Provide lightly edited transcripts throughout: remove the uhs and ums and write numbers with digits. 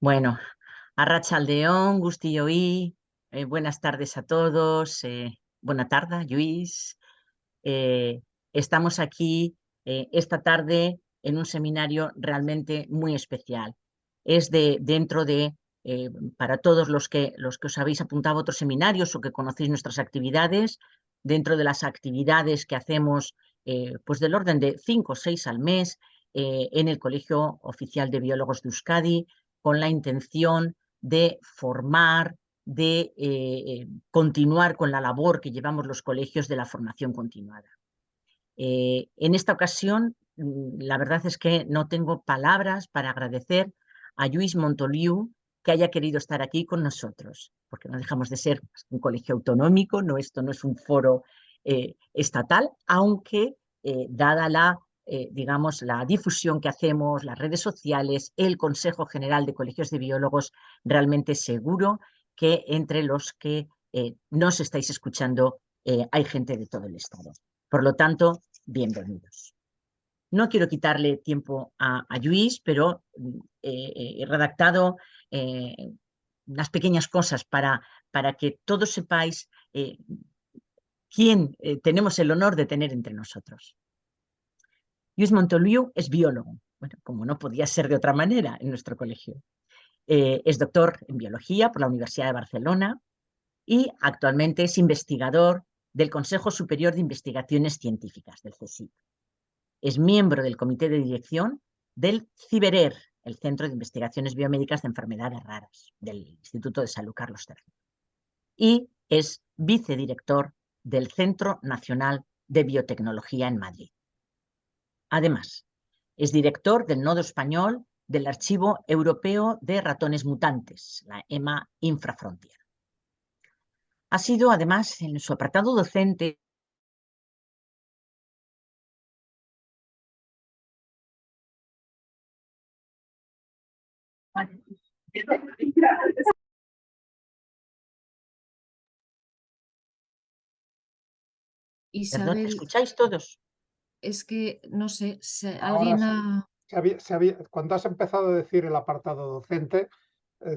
Bueno, Arratsaldeon, Gusti Joí, buenas tardes a todos. Buena tarde, Lluís. Eh, Estamos aquí esta tarde en un seminario realmente muy especial. Es dentro de, para todos los que os habéis apuntado a otros seminarios o que conocéis nuestras actividades, dentro de las actividades que hacemos, pues del orden de 5 o 6 al mes, en el Colegio Oficial de Biólogos de Euskadi, con la intención de formar, de continuar con la labor que llevamos los colegios de la formación continuada. En esta ocasión, la verdad es que no tengo palabras para agradecer a Lluís Montoliu que haya querido estar aquí con nosotros, porque no dejamos de ser un colegio autonómico, esto no es un foro estatal, aunque dada digamos, la difusión que hacemos, las redes sociales, el Consejo General de Colegios de Biólogos, realmente seguro que entre los que nos estáis escuchando hay gente de todo el Estado. Por lo tanto, bienvenidos. No quiero quitarle tiempo a Lluís, pero he redactado unas pequeñas cosas para que todos sepáis quién tenemos el honor de tener entre nosotros. Lluís Montoliu es biólogo, bueno, como no podía ser de otra manera en nuestro colegio. Es doctor en biología por la Universidad de Barcelona y actualmente es investigador del Consejo Superior de Investigaciones Científicas, del CSIC. Es miembro del comité de dirección del CIBERER, el Centro de Investigaciones Biomédicas de Enfermedades Raras, del Instituto de Salud Carlos III. Y es vicedirector del Centro Nacional de Biotecnología en Madrid. Además, es director del Nodo Español del Archivo Europeo de Ratones Mutantes, la EMA Infrafrontier. Ha sido, además, en su apartado docente, perdón, ¿me Isabel, escucháis todos? es que no sé, Ahora alguien sí. ha... Cuando has empezado a decir el apartado docente,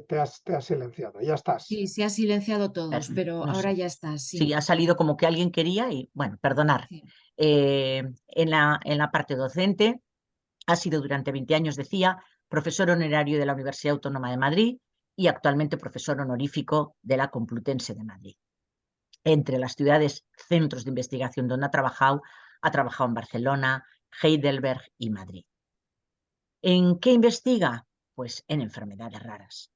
te has silenciado. Ya estás. Sí, se ha silenciado todos, pero No ahora sé. ya está, Sí, sí. ha salido como que alguien quería y, bueno, perdonar. Sí. En la parte docente ha sido durante 20 años, decía, profesor honorario de la Universidad Autónoma de Madrid y actualmente profesor honorífico de la Complutense de Madrid. Entre las ciudades, centros de investigación donde ha trabajado en Barcelona, Heidelberg y Madrid. ¿En qué investiga? Pues en enfermedades raras.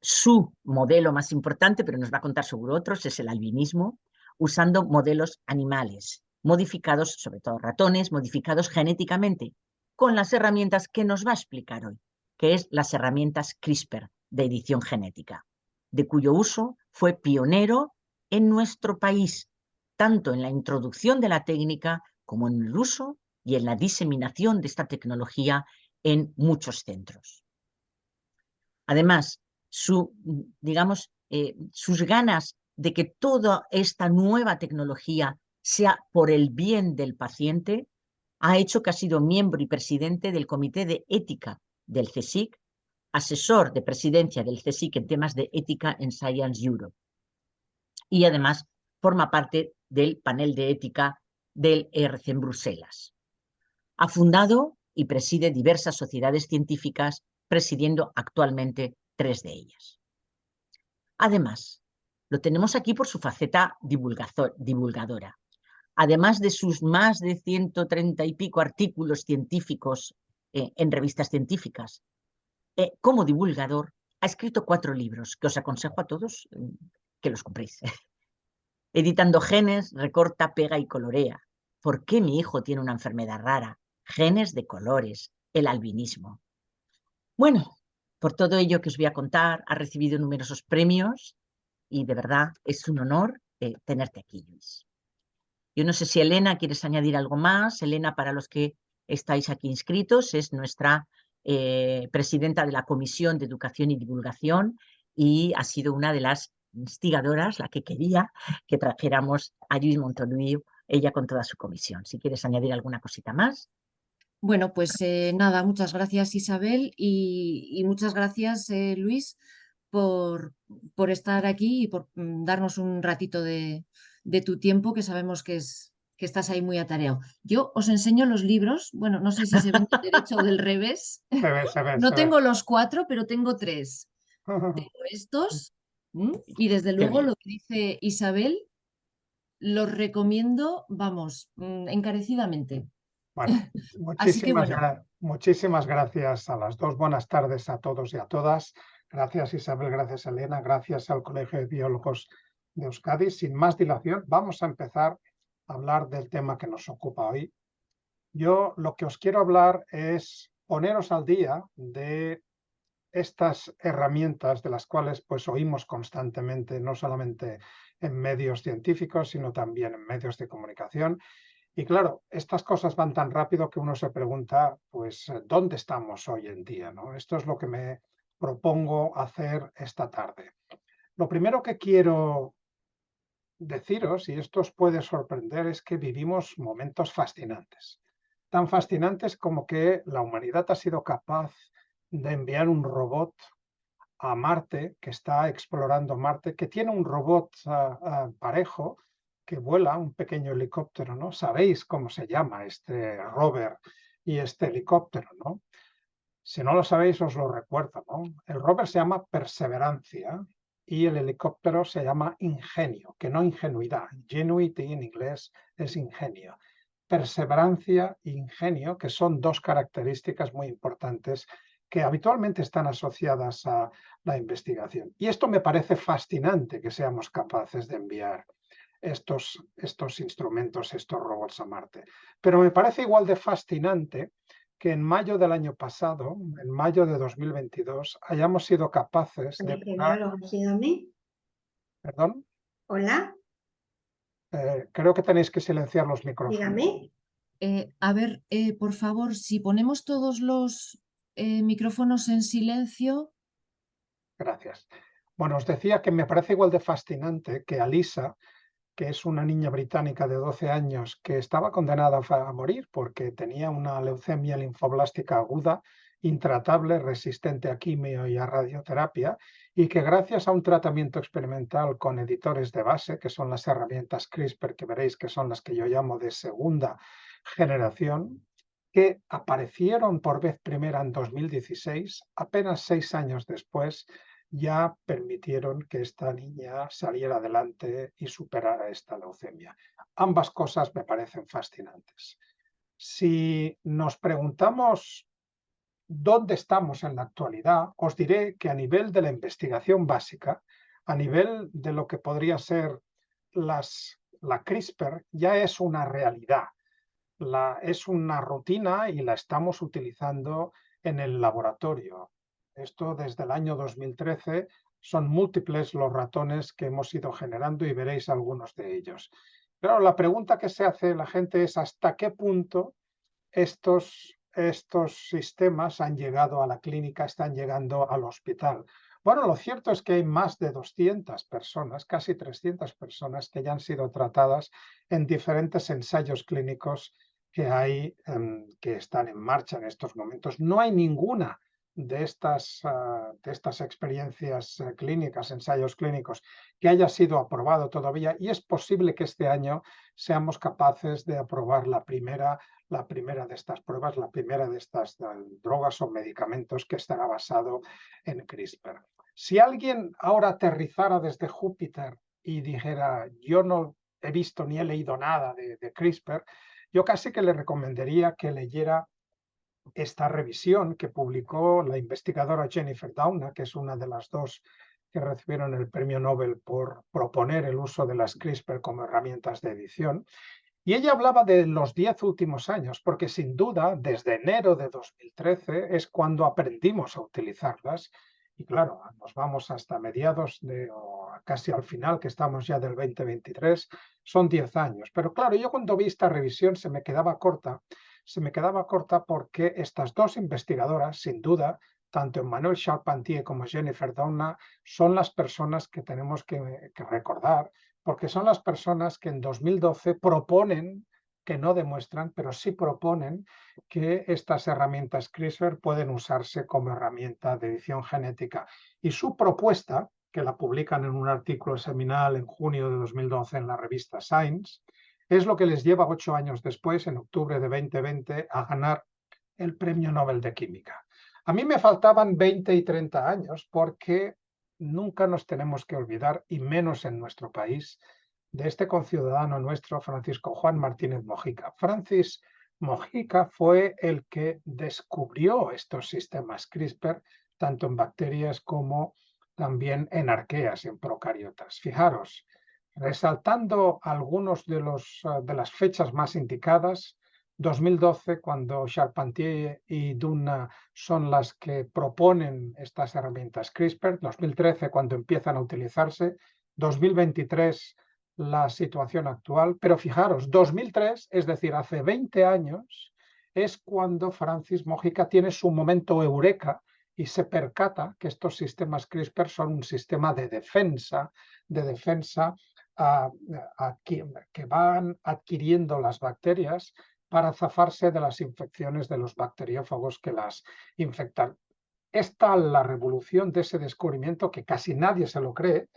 Su modelo más importante, pero nos va a contar seguro otros, es el albinismo, usando modelos animales, modificados, sobre todo ratones, modificados genéticamente, con las herramientas que nos va a explicar hoy, que es las herramientas CRISPR de edición genética, de cuyo uso fue pionero en nuestro país, tanto en la introducción de la técnica como en el uso y en la diseminación de esta tecnología en muchos centros. Además, sus ganas de que toda esta nueva tecnología sea por el bien del paciente, ha hecho que ha sido miembro y presidente del Comité de Ética del CSIC, asesor de presidencia del CSIC en temas de ética en Science Europe. Y además forma parte del panel de ética del ERC en Bruselas. Ha fundado y preside diversas sociedades científicas, presidiendo actualmente 3 de ellas. Además, lo tenemos aquí por su faceta divulgadora. Además de sus más de 130 y pico artículos científicos en revistas científicas, como divulgador ha escrito 4 libros que os aconsejo a todos que los compréis. Editando genes, recorta, pega y colorea. ¿Por qué mi hijo tiene una enfermedad rara? Genes de colores, el albinismo. Bueno, por todo ello que os voy a contar, ha recibido numerosos premios y de verdad es un honor tenerte aquí, Lluís. Yo no sé si Elena quieres añadir algo más. Elena, para los que estáis aquí inscritos, es nuestra presidenta de la Comisión de Educación y Divulgación y ha sido una de las instigadoras, la que quería que trajéramos a Lluís Montoliu, ella con toda su comisión. Si quieres añadir alguna cosita más. Bueno, pues nada, muchas gracias Isabel y muchas gracias Luis por estar aquí y por darnos un ratito de tu tiempo, que sabemos que estás ahí muy atareado. Yo os enseño los libros, bueno, no sé si se ven del derecho o del revés. Se ve, se ve, No se ve. tengo los 4, pero tengo 3. Tengo estos y desde Qué luego bien. lo que dice Isabel los recomiendo, vamos, encarecidamente. Bueno, Así que bueno. muchísimas gracias a las dos. Buenas tardes a todos y a todas. Gracias Isabel, gracias Elena, gracias al Colegio de Biólogos de Euskadi. Sin más dilación, vamos a empezar a hablar del tema que nos ocupa hoy. Yo lo que os quiero hablar es poneros al día de estas herramientas de las cuales pues oímos constantemente, no solamente en medios científicos, sino también en medios de comunicación. Y claro, estas cosas van tan rápido que uno se pregunta, pues, ¿dónde estamos hoy en día, no? Esto es lo que me propongo hacer esta tarde. Lo primero que quiero deciros, y esto os puede sorprender, es que vivimos momentos fascinantes. Tan fascinantes como que la humanidad ha sido capaz de enviar un robot a Marte, que está explorando Marte, que tiene un robot parejo que vuela, un pequeño helicóptero, ¿no? Sabéis cómo se llama este rover y este helicóptero, ¿no? Si no lo sabéis, os lo recuerdo, ¿no? El rover se llama Perseverancia y el helicóptero se llama Ingenio, que no ingenuidad. Ingenuity en inglés es ingenio. Perseverancia e ingenio, que son dos características muy importantes que habitualmente están asociadas a la investigación. Y esto me parece fascinante, que seamos capaces de enviar estos instrumentos, estos robots a Marte. Pero me parece igual de fascinante que en mayo del año pasado, en mayo de 2022, hayamos sido capaces de... Ingeniero, ¿sí a mí? Perdón, Hola, creo que tenéis que silenciar los micrófonos. dígame. A ver, por favor, si ponemos todos los micrófonos en silencio. Gracias. Bueno, os decía que me parece igual de fascinante que Alisa, que es una niña británica de 12 años que estaba condenada a morir porque tenía una leucemia linfoblástica aguda, intratable, resistente a quimio y a radioterapia, y que gracias a un tratamiento experimental con editores de base, que son las herramientas CRISPR, que veréis que son las que yo llamo de segunda generación, que aparecieron por vez primera en 2016, apenas 6 años después, ya permitieron que esta niña saliera adelante y superara esta leucemia. Ambas cosas me parecen fascinantes. Si nos preguntamos dónde estamos en la actualidad, os diré que a nivel de la investigación básica, a nivel de lo que podría ser la CRISPR, ya es una realidad. Es una rutina y la estamos utilizando en el laboratorio. Esto desde el año 2013 son múltiples los ratones que hemos ido generando y veréis algunos de ellos. Pero la pregunta que se hace la gente es hasta qué punto estos sistemas han llegado a la clínica, están llegando al hospital. Bueno, lo cierto es que hay más de 200 personas, casi 300 personas que ya han sido tratadas en diferentes ensayos clínicos que hay, que están en marcha en estos momentos. No hay ninguna de estas experiencias clínicas, ensayos clínicos, que haya sido aprobado todavía, y es posible que este año seamos capaces de aprobar la primera de estas pruebas, la primera de estas drogas o medicamentos que estará basado en CRISPR. Si alguien ahora aterrizara desde Júpiter y dijera, yo no he visto ni he leído nada de CRISPR, yo casi que le recomendaría que leyera esta revisión que publicó la investigadora Jennifer Doudna, que es una de las dos que recibieron el premio Nobel por proponer el uso de las CRISPR como herramientas de edición. Y ella hablaba de los 10 últimos años, porque sin duda, desde enero de 2013 es cuando aprendimos a utilizarlas. Y claro, nos vamos hasta mediados o casi al final, que estamos ya del 2023, son 10 años. Pero claro, yo cuando vi esta revisión se me quedaba corta porque estas dos investigadoras, sin duda, tanto Emmanuelle Charpentier como Jennifer Doudna, son las personas que tenemos que recordar, porque son las personas que en 2012 proponen que no demuestran, pero sí proponen que estas herramientas CRISPR pueden usarse como herramienta de edición genética. Y su propuesta, que la publican en un artículo seminal en junio de 2012 en la revista Science, es lo que les lleva 8 años después, en octubre de 2020, a ganar el Premio Nobel de Química. A mí me faltaban 20 y 30 años porque nunca nos tenemos que olvidar, y menos en nuestro país, de este conciudadano nuestro, Francisco Juan Martínez Mojica. Francis Mojica fue el que descubrió estos sistemas CRISPR, tanto en bacterias como también en arqueas, en procariotas. Fijaros, resaltando algunos de las fechas más indicadas, 2012, cuando Charpentier y Dunna son las que proponen estas herramientas CRISPR, 2013, cuando empiezan a utilizarse, 2023, la situación actual, pero fijaros, 2003, es decir, hace 20 años, es cuando Francis Mojica tiene su momento eureka y se percata que estos sistemas CRISPR son un sistema de defensa que van adquiriendo las bacterias para zafarse de las infecciones de los bacteriófagos que las infectan. Es tal la revolución de ese descubrimiento que casi nadie se lo cree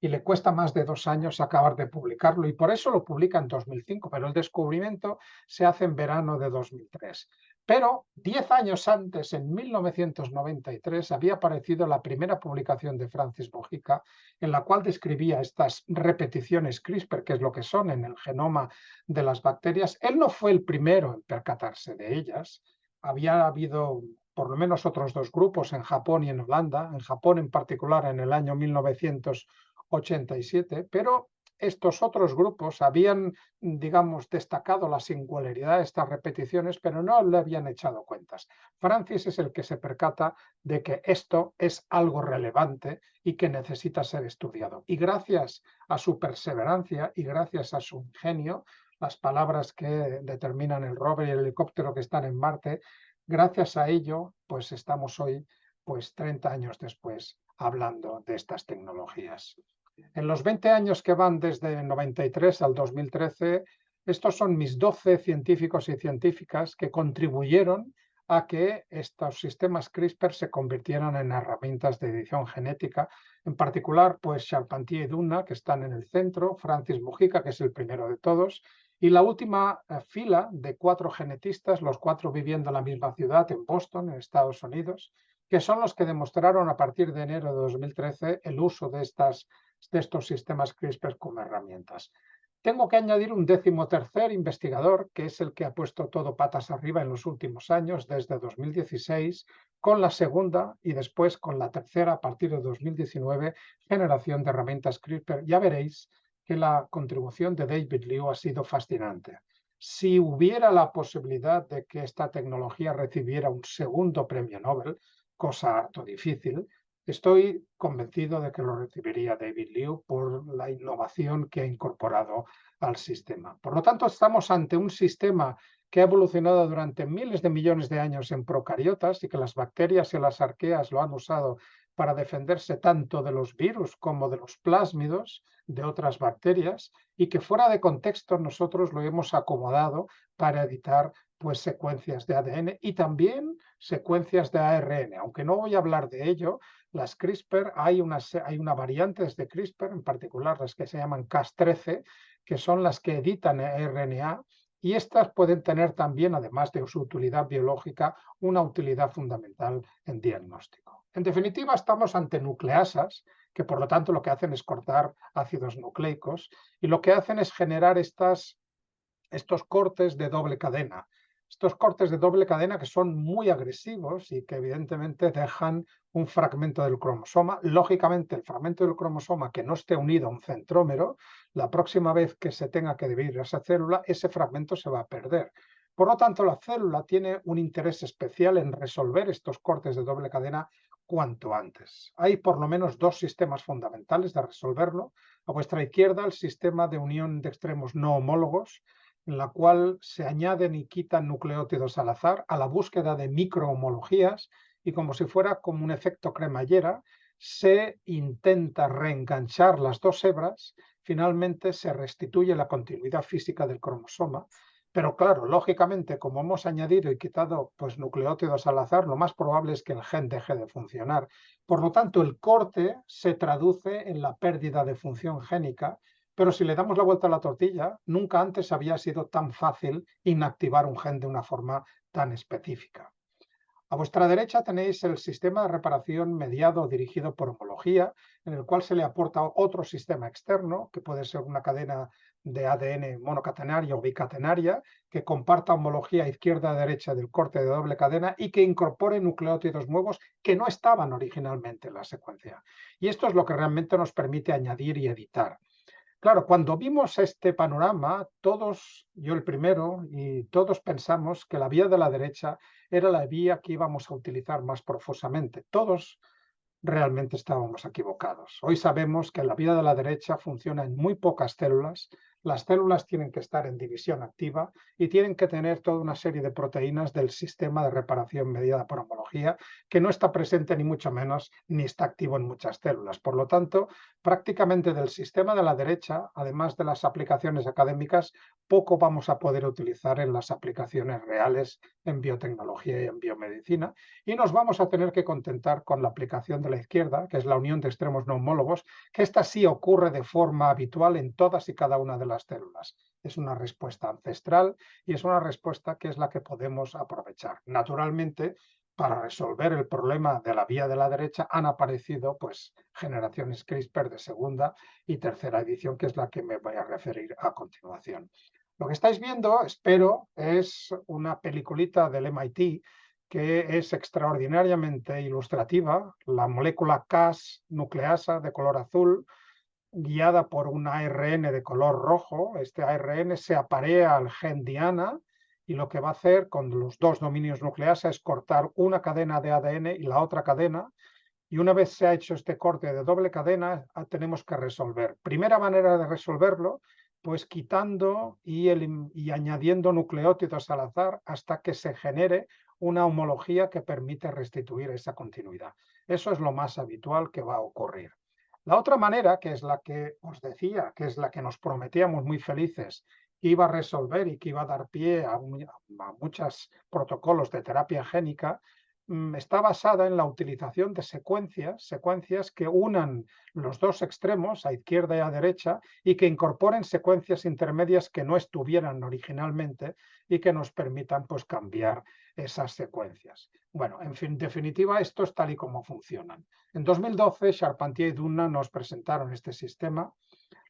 y le cuesta más de 2 años acabar de publicarlo, y por eso lo publica en 2005, pero el descubrimiento se hace en verano de 2003. Pero 10 años antes, en 1993, había aparecido la primera publicación de Francis Mojica, en la cual describía estas repeticiones CRISPR, que es lo que son en el genoma de las bacterias. Él no fue el primero en percatarse de ellas. Había habido por lo menos otros 2 grupos en Japón y en Holanda, en Japón en particular en el año 1987, pero estos otros grupos habían, digamos, destacado la singularidad de estas repeticiones, pero no le habían echado cuentas. Francis es el que se percata de que esto es algo relevante y que necesita ser estudiado. Y gracias a su perseverancia y gracias a su ingenio, las palabras que determinan el rover y el helicóptero que están en Marte, gracias a ello, pues estamos hoy, pues 30 años después, hablando de estas tecnologías. En los 20 años que van desde el 93 al 2013, estos son mis 12 científicos y científicas que contribuyeron a que estos sistemas CRISPR se convirtieran en herramientas de edición genética, en particular, pues Charpentier y Dunna, que están en el centro, Francis Mojica, que es el primero de todos, y la última fila de 4 genetistas, los 4 viviendo en la misma ciudad, en Boston, en Estados Unidos, que son los que demostraron a partir de enero de 2013 el uso de estos sistemas CRISPR como herramientas. Tengo que añadir un 13º investigador, que es el que ha puesto todo patas arriba en los últimos años, desde 2016, con la segunda y después con la tercera, a partir de 2019, generación de herramientas CRISPR. Ya veréis que la contribución de David Liu ha sido fascinante. Si hubiera la posibilidad de que esta tecnología recibiera un segundo premio Nobel, cosa harto difícil, estoy convencido de que lo recibiría David Liu por la innovación que ha incorporado al sistema. Por lo tanto, estamos ante un sistema que ha evolucionado durante miles de millones de años en procariotas y que las bacterias y las arqueas lo han usado para defenderse tanto de los virus como de los plásmidos de otras bacterias, y que fuera de contexto nosotros lo hemos acomodado para editar pues secuencias de ADN y también secuencias de ARN. Aunque no voy a hablar de ello, las CRISPR, hay una variantes de CRISPR, en particular las que se llaman Cas13, que son las que editan RNA, y estas pueden tener también, además de su utilidad biológica, una utilidad fundamental en diagnóstico. En definitiva, estamos ante nucleasas, que por lo tanto lo que hacen es cortar ácidos nucleicos, y lo que hacen es generar estos cortes de doble cadena. Estos cortes de doble cadena que son muy agresivos y que evidentemente dejan un fragmento del cromosoma. Lógicamente, el fragmento del cromosoma que no esté unido a un centrómero, la próxima vez que se tenga que dividir esa célula, ese fragmento se va a perder. Por lo tanto, la célula tiene un interés especial en resolver estos cortes de doble cadena cuanto antes. Hay por lo menos 2 sistemas fundamentales de resolverlo. A vuestra izquierda, el sistema de unión de extremos no homólogos, en la cual se añaden y quitan nucleótidos al azar a la búsqueda de microhomologías, y como si fuera como un efecto cremallera, se intenta reenganchar las 2 hebras, finalmente se restituye la continuidad física del cromosoma, Pero claro, lógicamente, como hemos añadido y quitado pues, nucleótidos al azar, lo más probable es que el gen deje de funcionar. Por lo tanto, el corte se traduce en la pérdida de función génica, pero si le damos la vuelta a la tortilla, nunca antes había sido tan fácil inactivar un gen de una forma tan específica. A vuestra derecha tenéis el sistema de reparación mediado o dirigido por homología, en el cual se le aporta otro sistema externo, que puede ser una cadena de ADN monocatenaria o bicatenaria, que comparta homología izquierda-derecha del corte de doble cadena y que incorpore nucleótidos nuevos que no estaban originalmente en la secuencia. Y esto es lo que realmente nos permite añadir y editar. Claro, cuando vimos este panorama, todos, yo el primero, y todos pensamos que la vía de la derecha era la vía que íbamos a utilizar más profusamente. Todos realmente estábamos equivocados. Hoy sabemos que la vía de la derecha funciona en muy pocas células. Las células tienen que estar en división activa y tienen que tener toda una serie de proteínas del sistema de reparación mediada por homología que no está presente ni mucho menos ni está activo en muchas células. Por lo tanto, prácticamente del sistema de la derecha, además de las aplicaciones académicas, poco vamos a poder utilizar en las aplicaciones reales en biotecnología y en biomedicina, y nos vamos a tener que contentar con la aplicación de la izquierda, que es la unión de extremos no homólogos, que esta sí ocurre de forma habitual en todas y cada una de las células. Es una respuesta ancestral y es una respuesta que es la que podemos aprovechar. Naturalmente, para resolver el problema de la vía de la derecha han aparecido pues, generaciones CRISPR de segunda y tercera edición, que es la que me voy a referir a continuación. Lo que estáis viendo, espero, es una peliculita del MIT que es extraordinariamente ilustrativa, la molécula Cas nucleasa de color azul, guiada por un ARN de color rojo. Este ARN se aparea al gen Diana y lo que va a hacer con los dos dominios nucleasa es cortar una cadena de ADN y la otra cadena. Y una vez se ha hecho este corte de doble cadena, tenemos que resolver. Primera manera de resolverlo, pues quitando y añadiendo nucleótidos al azar hasta que se genere una homología que permite restituir esa continuidad. Eso es lo más habitual que va a ocurrir. La otra manera, que es la que os decía, que es la que nos prometíamos muy felices, que iba a resolver y que iba a dar pie a muchos protocolos de terapia génica, está basada en la utilización de secuencias que unan los dos extremos, a izquierda y a derecha, y que incorporen secuencias intermedias que no estuvieran originalmente y que nos permitan pues, cambiar esas secuencias. Bueno, en definitiva, esto es tal y como funcionan. En 2012, Charpentier y Dunna nos presentaron este sistema.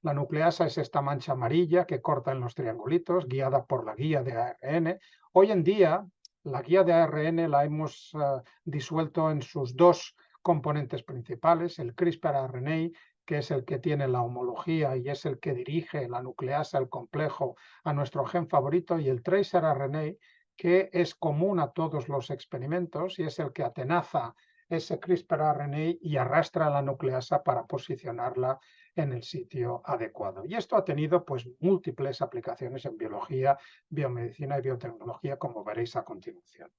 La nucleasa es esta mancha amarilla que corta en los triangulitos, guiada por la guía de ARN. Hoy en día, la guía de ARN la hemos disuelto en sus dos componentes principales, el CRISPR-RNA, que es el que tiene la homología y es el que dirige la nucleasa, el complejo, a nuestro gen favorito, y el tracer-RNA, que es común a todos los experimentos y es el que atenaza ese CRISPR-RNA y arrastra la nucleasa para posicionarla en el sitio adecuado. Y esto ha tenido pues, múltiples aplicaciones en biología, biomedicina y biotecnología, como veréis a continuación.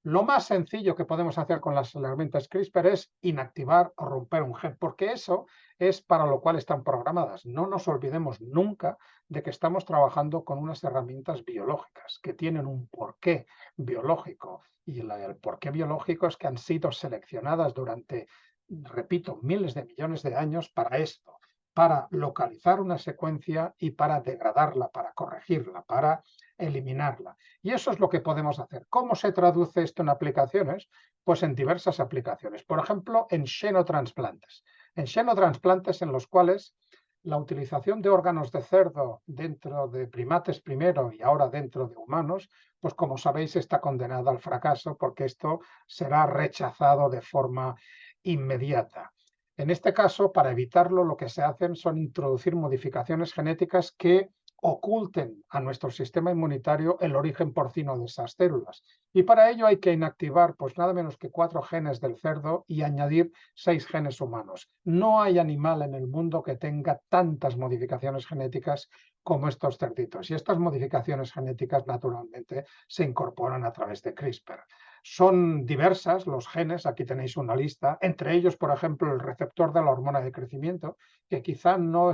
Lo más sencillo que podemos hacer con las herramientas CRISPR es inactivar o romper un gen, porque eso es para lo cual están programadas. No nos olvidemos nunca de que estamos trabajando con unas herramientas biológicas que tienen un porqué biológico. Y el porqué biológico es que han sido seleccionadas durante, repito, miles de millones de años para esto, para localizar una secuencia y para degradarla, para corregirla, para eliminarla. Y eso es lo que podemos hacer. ¿Cómo se traduce esto en aplicaciones? Pues en diversas aplicaciones. Por ejemplo, en xenotransplantes. En xenotransplantes en los cuales la utilización de órganos de cerdo dentro de primates primero y ahora dentro de humanos, pues como sabéis está condenada al fracaso porque esto será rechazado de forma inmediata. En este caso, para evitarlo, lo que se hacen son introducir modificaciones genéticas que oculten a nuestro sistema inmunitario el origen porcino de esas células. Y para ello hay que inactivar pues nada menos que 4 genes del cerdo y añadir 6 genes humanos. No hay animal en el mundo que tenga tantas modificaciones genéticas como estos cerditos. Y estas modificaciones genéticas naturalmente se incorporan a través de CRISPR. Son diversas los genes, aquí tenéis una lista, entre ellos, por ejemplo, el receptor de la hormona de crecimiento, que quizá no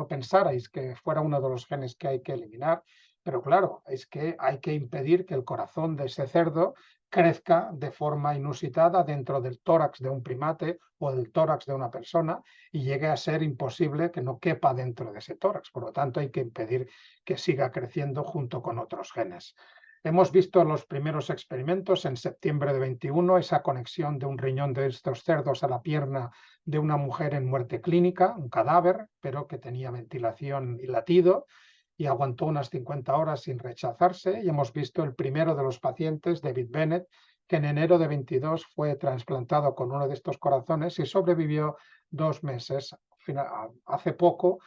pensarais que fuera uno de los genes que hay que eliminar, Pero claro, es que hay que impedir que el corazón de ese cerdo crezca de forma inusitada dentro del tórax de un primate o del tórax de una persona y llegue a ser imposible que no quepa dentro de ese tórax. Por lo tanto, hay que impedir que siga creciendo junto con otros genes. Hemos visto los primeros experimentos en septiembre de 21, esa conexión de un riñón de estos cerdos a la pierna de una mujer en muerte clínica, un cadáver, pero que tenía ventilación y latido, y aguantó unas 50 horas sin rechazarse. Y hemos visto el primero de los pacientes, David Bennett, que en enero de 22 fue trasplantado con uno de estos corazones y sobrevivió 2 meses. Hace poco,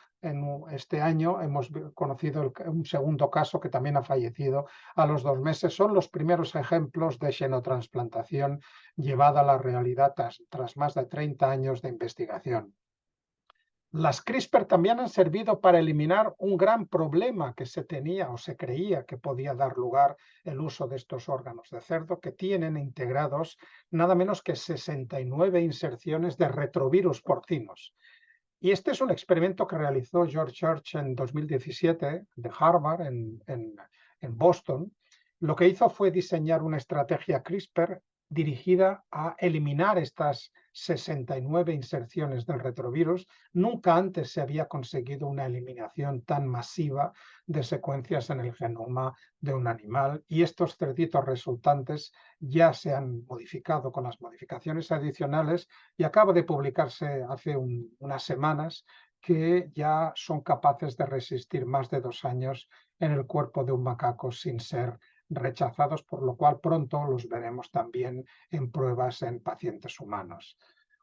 este año, hemos conocido un segundo caso que también ha fallecido a los 2 meses. Son los primeros ejemplos de xenotransplantación llevada a la realidad tras más de 30 años de investigación. Las CRISPR también han servido para eliminar un gran problema que se tenía o se creía que podía dar lugar el uso de estos órganos de cerdo, que tienen integrados nada menos que 69 inserciones de retrovirus porcinos. Y este es un experimento que realizó George Church en 2017 de Harvard, en Boston. Lo que hizo fue diseñar una estrategia CRISPR dirigida a eliminar estas 69 inserciones del retrovirus. Nunca antes se había conseguido una eliminación tan masiva de secuencias en el genoma de un animal, y estos cerditos resultantes ya se han modificado con las modificaciones adicionales, y acaba de publicarse hace unas semanas que ya son capaces de resistir más de 2 años en el cuerpo de un macaco sin ser rechazados, por lo cual pronto los veremos también en pruebas en pacientes humanos.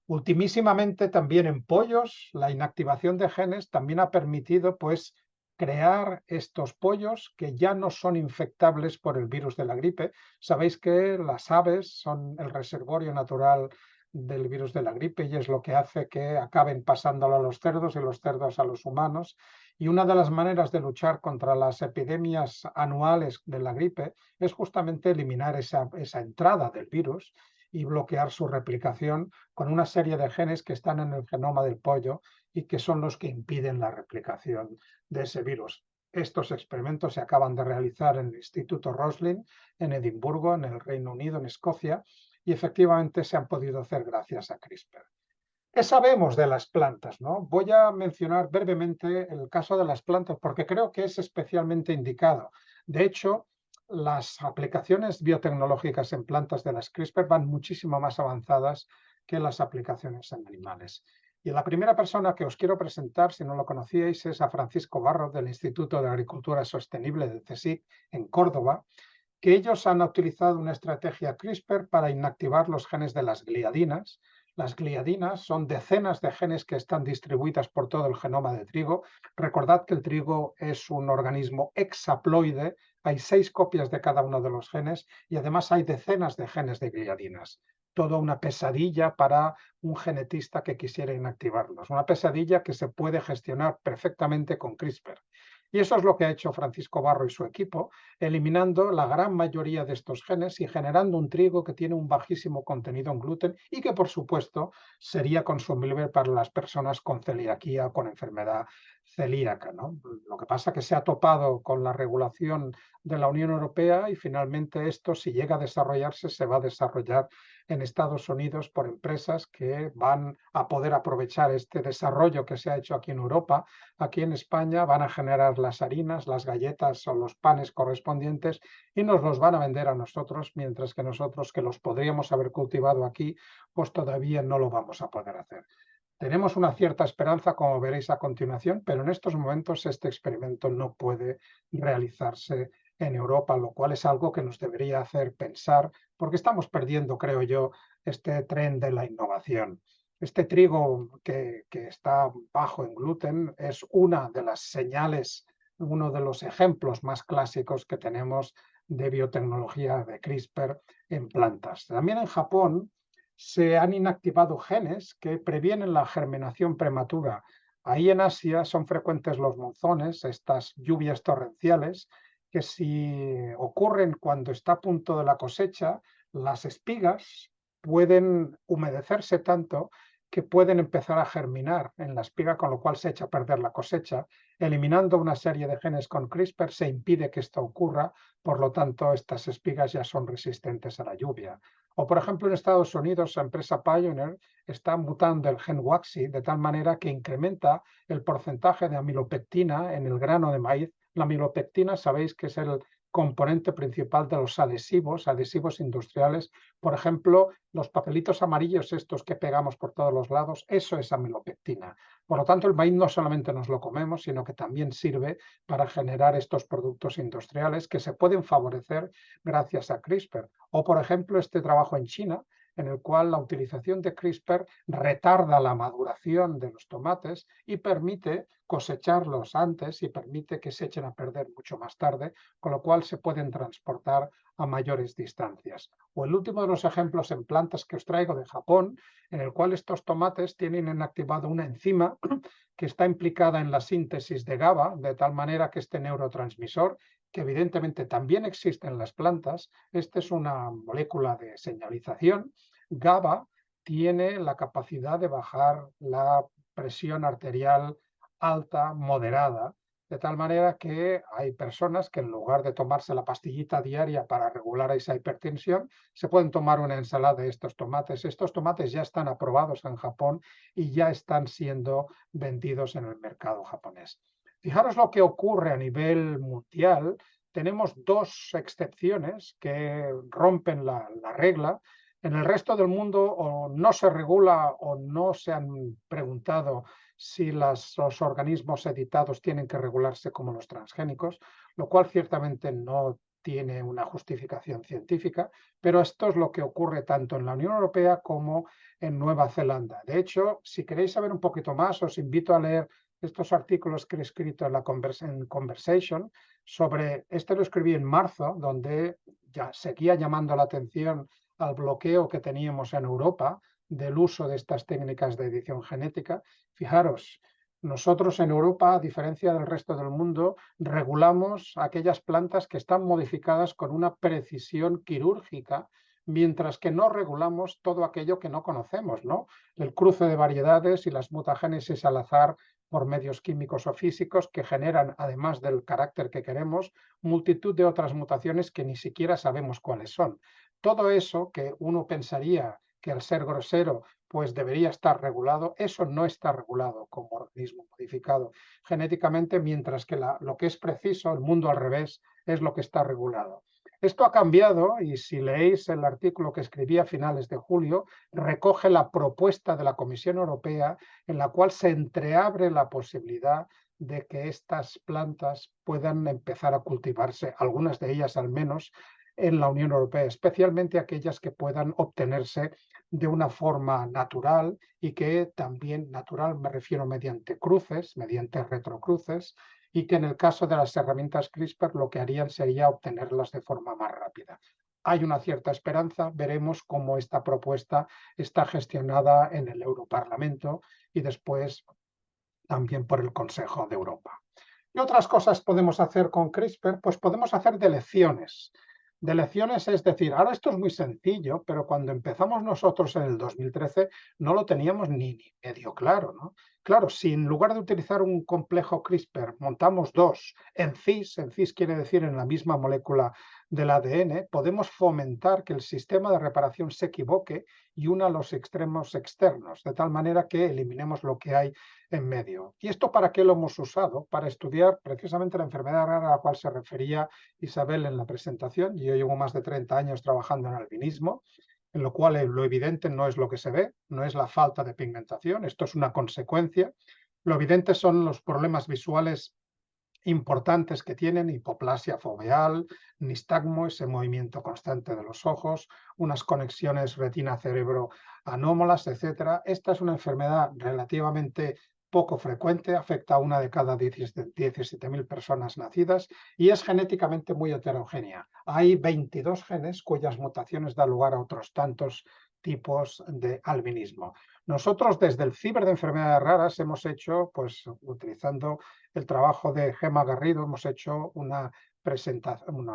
Ultimísimamente también en pollos, la inactivación de genes también ha permitido pues crear estos pollos que ya no son infectables por el virus de la gripe. Sabéis que las aves son el reservorio natural del virus de la gripe y es lo que hace que acaben pasándolo a los cerdos y los cerdos a los humanos. Y una de las maneras de luchar contra las epidemias anuales de la gripe es justamente eliminar esa entrada del virus y bloquear su replicación con una serie de genes que están en el genoma del pollo y que son los que impiden la replicación de ese virus. Estos experimentos se acaban de realizar en el Instituto Roslin, en Edimburgo, en el Reino Unido, en Escocia, y efectivamente se han podido hacer gracias a CRISPR. ¿Qué sabemos de las plantas, no? Voy a mencionar brevemente el caso de las plantas porque creo que es especialmente indicado. De hecho, las aplicaciones biotecnológicas en plantas de las CRISPR van muchísimo más avanzadas que las aplicaciones en animales. Y la primera persona que os quiero presentar, si no lo conocíais, es a Francisco Barro, del Instituto de Agricultura Sostenible del CSIC en Córdoba, que ellos han utilizado una estrategia CRISPR para inactivar los genes de las gliadinas. Las gliadinas son decenas de genes que están distribuidas por todo el genoma de trigo. Recordad que el trigo es un organismo hexaploide, hay 6 copias de cada uno de los genes y además hay decenas de genes de gliadinas. Toda una pesadilla para un genetista que quisiera inactivarlos. Una pesadilla que se puede gestionar perfectamente con CRISPR. Y eso es lo que ha hecho Francisco Barro y su equipo, eliminando la gran mayoría de estos genes y generando un trigo que tiene un bajísimo contenido en gluten y que, por supuesto, sería consumible para las personas con celiaquía o con enfermedad celíaca, ¿no? Lo que pasa es que se ha topado con la regulación de la Unión Europea y finalmente esto, si llega a desarrollarse, se va a desarrollar en Estados Unidos por empresas que van a poder aprovechar este desarrollo que se ha hecho aquí en Europa. Aquí en España van a generar las harinas, las galletas o los panes correspondientes y nos los van a vender a nosotros, mientras que nosotros, que los podríamos haber cultivado aquí, pues todavía no lo vamos a poder hacer. Tenemos una cierta esperanza, como veréis a continuación, pero en estos momentos este experimento no puede realizarse en Europa, lo cual es algo que nos debería hacer pensar, porque estamos perdiendo, creo yo, este tren de la innovación. Este trigo que está bajo en gluten es una de las señales, uno de los ejemplos más clásicos que tenemos de biotecnología de CRISPR en plantas. También en Japón se han inactivado genes que previenen la germinación prematura. Ahí en Asia son frecuentes los monzones, estas lluvias torrenciales, que si ocurren cuando está a punto de la cosecha, las espigas pueden humedecerse tanto que pueden empezar a germinar en la espiga, con lo cual se echa a perder la cosecha. Eliminando una serie de genes con CRISPR se impide que esto ocurra, por lo tanto estas espigas ya son resistentes a la lluvia. O por ejemplo en Estados Unidos la empresa Pioneer está mutando el gen WAXI de tal manera que incrementa el porcentaje de amilopectina en el grano de maíz. La amilopectina sabéis que es el componente principal de los adhesivos industriales. Por ejemplo, los papelitos amarillos estos que pegamos por todos los lados, eso es amilopectina. Por lo tanto, el maíz no solamente nos lo comemos, sino que también sirve para generar estos productos industriales que se pueden favorecer gracias a CRISPR. O, por ejemplo, este trabajo en China, en el cual la utilización de CRISPR retarda la maduración de los tomates y permite cosecharlos antes y permite que se echen a perder mucho más tarde, con lo cual se pueden transportar a mayores distancias. O el último de los ejemplos en plantas que os traigo de Japón, en el cual estos tomates tienen inactivado una enzima que está implicada en la síntesis de GABA, de tal manera que este neurotransmisor, que evidentemente también existe en las plantas, esta es una molécula de señalización. GABA tiene la capacidad de bajar la presión arterial alta, moderada, de tal manera que hay personas que en lugar de tomarse la pastillita diaria para regular esa hipertensión, se pueden tomar una ensalada de estos tomates. Estos tomates ya están aprobados en Japón y ya están siendo vendidos en el mercado japonés. Fijaros lo que ocurre a nivel mundial. Tenemos dos excepciones que rompen la regla. En el resto del mundo o no se regula o no se han preguntado si los organismos editados tienen que regularse como los transgénicos, lo cual ciertamente no tiene una justificación científica, pero esto es lo que ocurre tanto en la Unión Europea como en Nueva Zelanda. De hecho, si queréis saber un poquito más, os invito a leer estos artículos que he escrito en la Conversation sobre, este lo escribí en marzo, donde ya seguía llamando la atención al bloqueo que teníamos en Europa del uso de estas técnicas de edición genética. Fijaros, nosotros en Europa, a diferencia del resto del mundo, regulamos aquellas plantas que están modificadas con una precisión quirúrgica, mientras que no regulamos todo aquello que no conocemos, ¿no? El cruce de variedades y las mutagénesis al azar por medios químicos o físicos que generan, además del carácter que queremos, multitud de otras mutaciones que ni siquiera sabemos cuáles son. Todo eso que uno pensaría que al ser grosero pues debería estar regulado, eso no está regulado como organismo modificado genéticamente, mientras que lo que es preciso, el mundo al revés, es lo que está regulado. Esto ha cambiado y si leéis el artículo que escribí a finales de julio, recoge la propuesta de la Comisión Europea en la cual se entreabre la posibilidad de que estas plantas puedan empezar a cultivarse, algunas de ellas al menos, en la Unión Europea, especialmente aquellas que puedan obtenerse de una forma natural y que también natural me refiero mediante cruces, mediante retrocruces, y que en el caso de las herramientas CRISPR lo que harían sería obtenerlas de forma más rápida. Hay una cierta esperanza, veremos cómo esta propuesta está gestionada en el Europarlamento y después también por el Consejo de Europa. ¿Qué otras cosas podemos hacer con CRISPR? Pues podemos hacer delecciones. Delecciones, es decir, ahora esto es muy sencillo, pero cuando empezamos nosotros en el 2013 no lo teníamos ni medio claro, ¿no? Claro, si en lugar de utilizar un complejo CRISPR montamos dos en cis quiere decir en la misma molécula del ADN, podemos fomentar que el sistema de reparación se equivoque y una los extremos externos, de tal manera que eliminemos lo que hay en medio. ¿Y esto para qué lo hemos usado? Para estudiar precisamente la enfermedad rara a la cual se refería Isabel en la presentación. Yo llevo más de 30 años trabajando en albinismo, en lo cual lo evidente no es lo que se ve, no es la falta de pigmentación, esto es una consecuencia. Lo evidente son los problemas visuales importantes que tienen, hipoplasia foveal, nistagmo, ese movimiento constante de los ojos, unas conexiones retina-cerebro anómalas, etc. Esta es una enfermedad relativamente poco frecuente, afecta a una de cada 17.000 personas nacidas y es genéticamente muy heterogénea. Hay 22 genes cuyas mutaciones dan lugar a otros tantos tipos de albinismo. Nosotros desde el Ciber de Enfermedades Raras hemos hecho, pues utilizando el trabajo de Gemma Garrido, hemos hecho una presentación,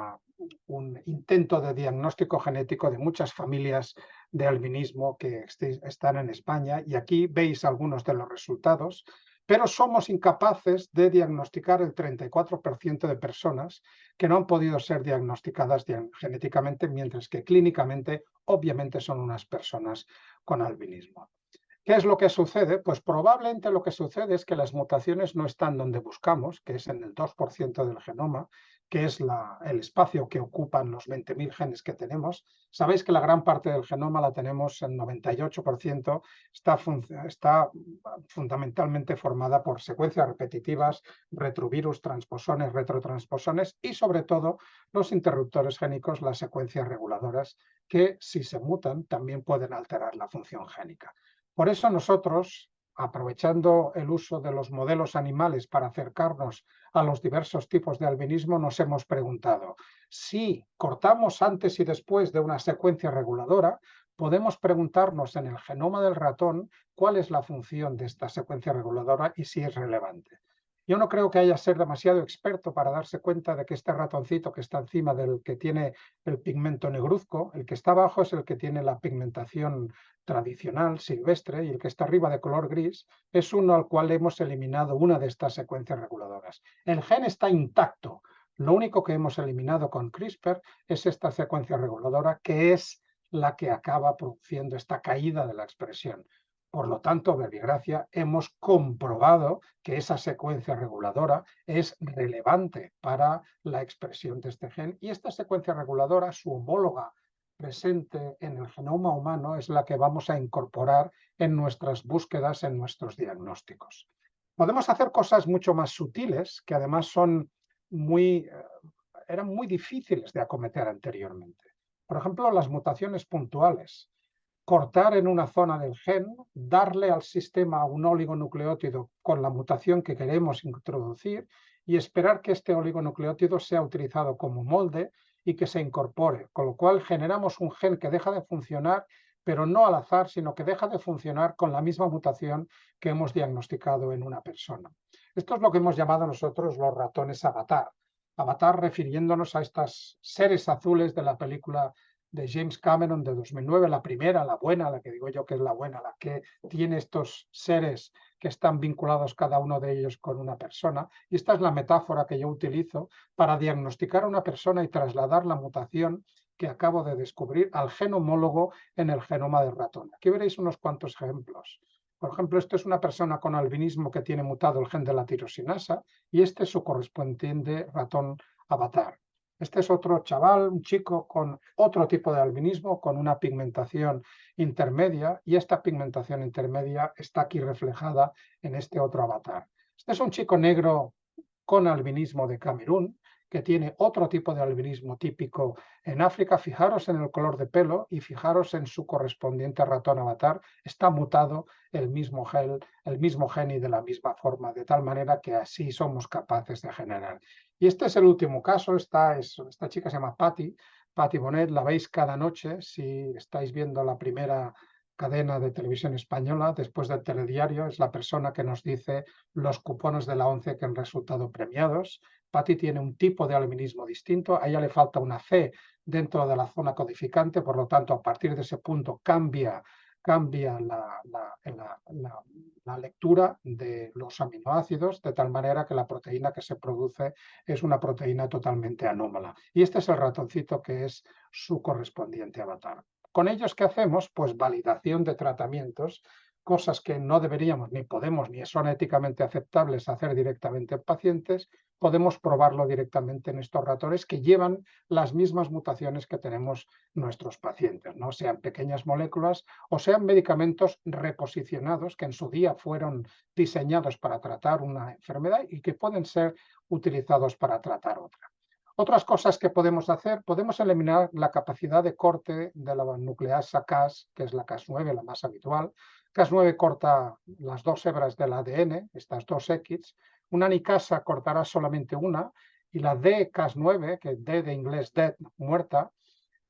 un intento de diagnóstico genético de muchas familias de albinismo que están en España y aquí veis algunos de los resultados. pero somos incapaces de diagnosticar el 34% de personas que no han podido ser diagnosticadas genéticamente, mientras que clínicamente obviamente son unas personas con albinismo. ¿Qué es lo que sucede? Pues probablemente lo que sucede es que las mutaciones no están donde buscamos, que es en el 2% del genoma, que es el espacio que ocupan los 20.000 genes que tenemos. Sabéis que la gran parte del genoma la tenemos, el 98%, está fundamentalmente formada por secuencias repetitivas, retrovirus, transposones, retrotransposones y sobre todo los interruptores génicos, las secuencias reguladoras, que si se mutan también pueden alterar la función génica. Por eso nosotros, aprovechando el uso de los modelos animales para acercarnos a los diversos tipos de albinismo, nos hemos preguntado si cortamos antes y después de una secuencia reguladora, podemos preguntarnos en el genoma del ratón cuál es la función de esta secuencia reguladora y si es relevante. Yo no creo que haya que ser demasiado experto para darse cuenta de que este ratoncito que está encima del que tiene el pigmento negruzco, el que está abajo es el que tiene la pigmentación tradicional, silvestre, y el que está arriba de color gris es uno al cual hemos eliminado una de estas secuencias reguladoras. El gen está intacto. Lo único que hemos eliminado con CRISPR es esta secuencia reguladora, que es la que acaba produciendo esta caída de la expresión. Por lo tanto, verbigracia, hemos comprobado que esa secuencia reguladora es relevante para la expresión de este gen, y esta secuencia reguladora, su homóloga presente en el genoma humano, es la que vamos a incorporar en nuestras búsquedas, en nuestros diagnósticos. Podemos hacer cosas mucho más sutiles, que además eran muy difíciles de acometer anteriormente. Por ejemplo, las mutaciones puntuales. Cortar en una zona del gen, darle al sistema un oligonucleótido con la mutación que queremos introducir y esperar que este oligonucleótido sea utilizado como molde y que se incorpore, con lo cual generamos un gen que deja de funcionar, pero no al azar, sino que deja de funcionar con la misma mutación que hemos diagnosticado en una persona. Esto es lo que hemos llamado nosotros los ratones avatar. Avatar refiriéndonos a estos seres azules de la película de James Cameron de 2009, la primera, la buena, la que digo yo que es la buena, la que tiene estos seres que están vinculados cada uno de ellos con una persona. Y esta es la metáfora que yo utilizo para diagnosticar a una persona y trasladar la mutación que acabo de descubrir al gen homólogo en el genoma del ratón. Aquí veréis unos cuantos ejemplos. Por ejemplo, esto es una persona con albinismo que tiene mutado el gen de la tirosinasa y este es su correspondiente ratón avatar. Este es otro chaval, un chico con otro tipo de albinismo, con una pigmentación intermedia, y esta pigmentación intermedia está aquí reflejada en este otro avatar. Este es un chico negro con albinismo de Camerún, que tiene otro tipo de albinismo típico en África. Fijaros en el color de pelo y fijaros en su correspondiente ratón avatar. Está mutado el mismo gen y de la misma forma, de tal manera que así somos capaces de generar. Y este es el último caso. Esta chica se llama Patty Bonet. La veis cada noche si estáis viendo la primera cadena de televisión española, después del telediario. Es la persona que nos dice los cupones de la ONCE que han resultado premiados. Patty tiene un tipo de albinismo distinto, a ella le falta una C dentro de la zona codificante, por lo tanto, a partir de ese punto cambia la lectura de los aminoácidos, de tal manera que la proteína que se produce es una proteína totalmente anómala. Y este es el ratoncito que es su correspondiente avatar. Con ellos, ¿qué hacemos? Pues validación de tratamientos, cosas que no deberíamos, ni podemos, ni son éticamente aceptables hacer directamente en pacientes. Podemos probarlo directamente en estos ratones que llevan las mismas mutaciones que tenemos nuestros pacientes, ¿no? Sean pequeñas moléculas o sean medicamentos reposicionados que en su día fueron diseñados para tratar una enfermedad y que pueden ser utilizados para tratar otra. Otras cosas que podemos hacer, podemos eliminar la capacidad de corte de la nucleasa Cas, que es la Cas9, la más habitual. Cas9 corta las dos hebras del ADN, estas dos X. Una nicasa cortará solamente una, y la D-Cas9, que D de inglés dead, muerta,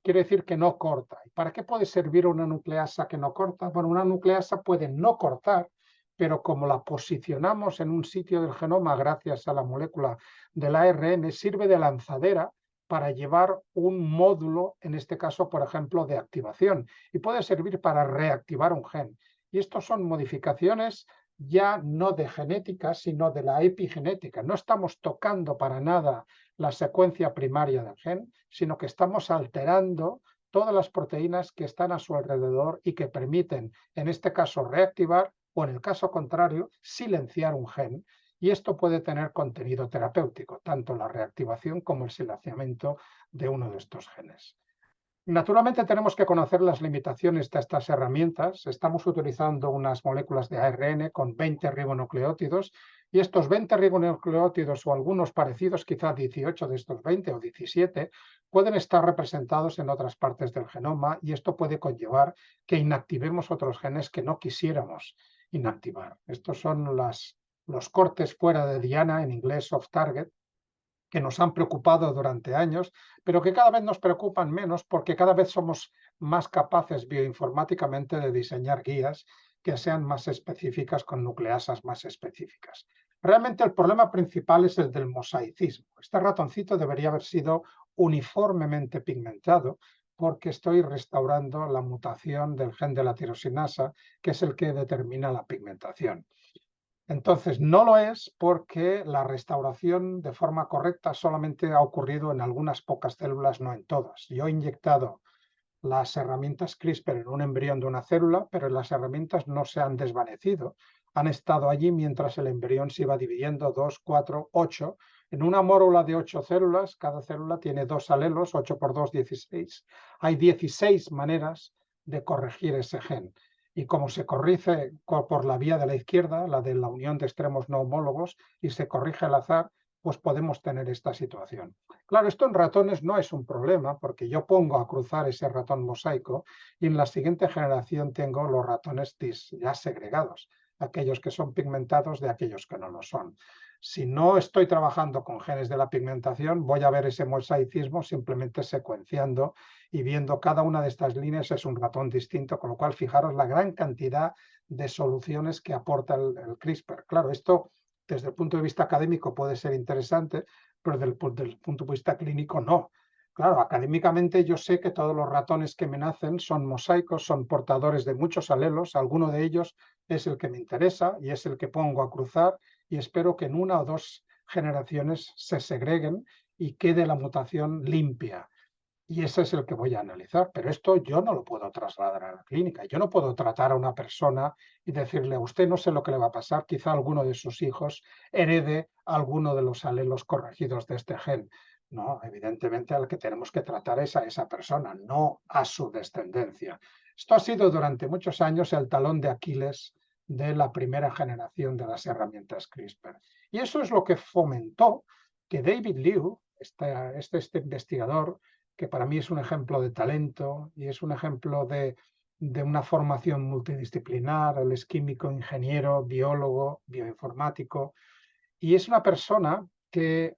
quiere decir que no corta. ¿Y para qué puede servir una nucleasa que no corta? Bueno, una nucleasa puede no cortar, pero como la posicionamos en un sitio del genoma gracias a la molécula del ARN, sirve de lanzadera para llevar un módulo, en este caso, por ejemplo, de activación, y puede servir para reactivar un gen. Y estos son modificaciones ya no de genética, sino de la epigenética. No estamos tocando para nada la secuencia primaria del gen, sino que estamos alterando todas las proteínas que están a su alrededor y que permiten, en este caso, reactivar o, en el caso contrario, silenciar un gen. Y esto puede tener contenido terapéutico, tanto la reactivación como el silenciamiento de uno de estos genes. Naturalmente tenemos que conocer las limitaciones de estas herramientas. Estamos utilizando unas moléculas de ARN con 20 ribonucleótidos y estos 20 ribonucleótidos o algunos parecidos, quizá 18 de estos 20 o 17, pueden estar representados en otras partes del genoma y esto puede conllevar que inactivemos otros genes que no quisiéramos inactivar. Estos son los cortes fuera de diana, en inglés off target, que nos han preocupado durante años, pero que cada vez nos preocupan menos porque cada vez somos más capaces bioinformáticamente de diseñar guías que sean más específicas con nucleasas más específicas. Realmente el problema principal es el del mosaicismo. Este ratoncito debería haber sido uniformemente pigmentado porque estoy restaurando la mutación del gen de la tirosinasa, que es el que determina la pigmentación. Entonces, no lo es porque la restauración de forma correcta solamente ha ocurrido en algunas pocas células, no en todas. Yo he inyectado las herramientas CRISPR en un embrión de una célula, pero las herramientas no se han desvanecido. Han estado allí mientras el embrión se iba dividiendo 2, 4, 8. En una mórula de 8 células, cada célula tiene 2 alelos, 8 por 2, 16. Hay 16 maneras de corregir ese gen. Y como se corrige por la vía de la izquierda, la de la unión de extremos no homólogos, y se corrige al azar, pues podemos tener esta situación. Claro, esto en ratones no es un problema, porque yo pongo a cruzar ese ratón mosaico y en la siguiente generación tengo los ratones ya segregados, aquellos que son pigmentados de aquellos que no lo son. Si no estoy trabajando con genes de la pigmentación, voy a ver ese mosaicismo simplemente secuenciando y viendo cada una de estas líneas es un ratón distinto, con lo cual fijaros la gran cantidad de soluciones que aporta el CRISPR. Claro, esto desde el punto de vista académico puede ser interesante, pero desde el punto de vista clínico no. Claro, académicamente yo sé que todos los ratones que me nacen son mosaicos, son portadores de muchos alelos, alguno de ellos es el que me interesa y es el que pongo a cruzar y espero que en 1 o 2 generaciones se segreguen y quede la mutación limpia. Y ese es el que voy a analizar, pero esto yo no lo puedo trasladar a la clínica. Yo no puedo tratar a una persona y decirle, a usted no sé lo que le va a pasar, quizá alguno de sus hijos herede alguno de los alelos corregidos de este gen. No, evidentemente al que tenemos que tratar es a esa persona, no a su descendencia. Esto ha sido durante muchos años el talón de Aquiles de la primera generación de las herramientas CRISPR. Y eso es lo que fomentó que David Liu, este investigador, que para mí es un ejemplo de talento y es un ejemplo de una formación multidisciplinar. Él es químico, ingeniero, biólogo, bioinformático, y es una persona que,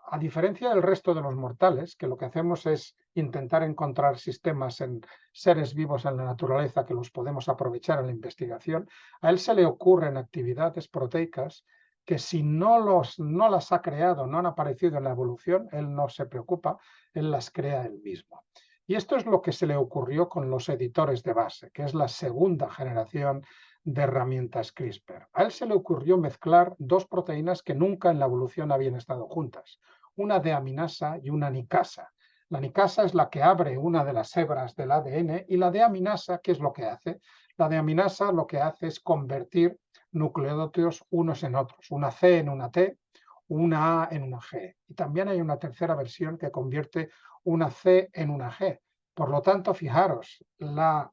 a diferencia del resto de los mortales, que lo que hacemos es intentar encontrar sistemas en seres vivos en la naturaleza que los podemos aprovechar en la investigación, a él se le ocurren actividades proteicas que si no las ha creado, no han aparecido en la evolución, él no se preocupa, él las crea él mismo. Y esto es lo que se le ocurrió con los editores de base, que es la segunda generación de herramientas CRISPR. A él se le ocurrió mezclar 2 proteínas que nunca en la evolución habían estado juntas, una deaminasa y una nicasa. La nicasa es la que abre una de las hebras del ADN y la deaminasa, ¿qué es lo que hace? La deaminasa lo que hace es convertir nucleótidos unos en otros, una C en una T, una A en una G. Y también hay una tercera versión que convierte una C en una G. Por lo tanto, fijaros, la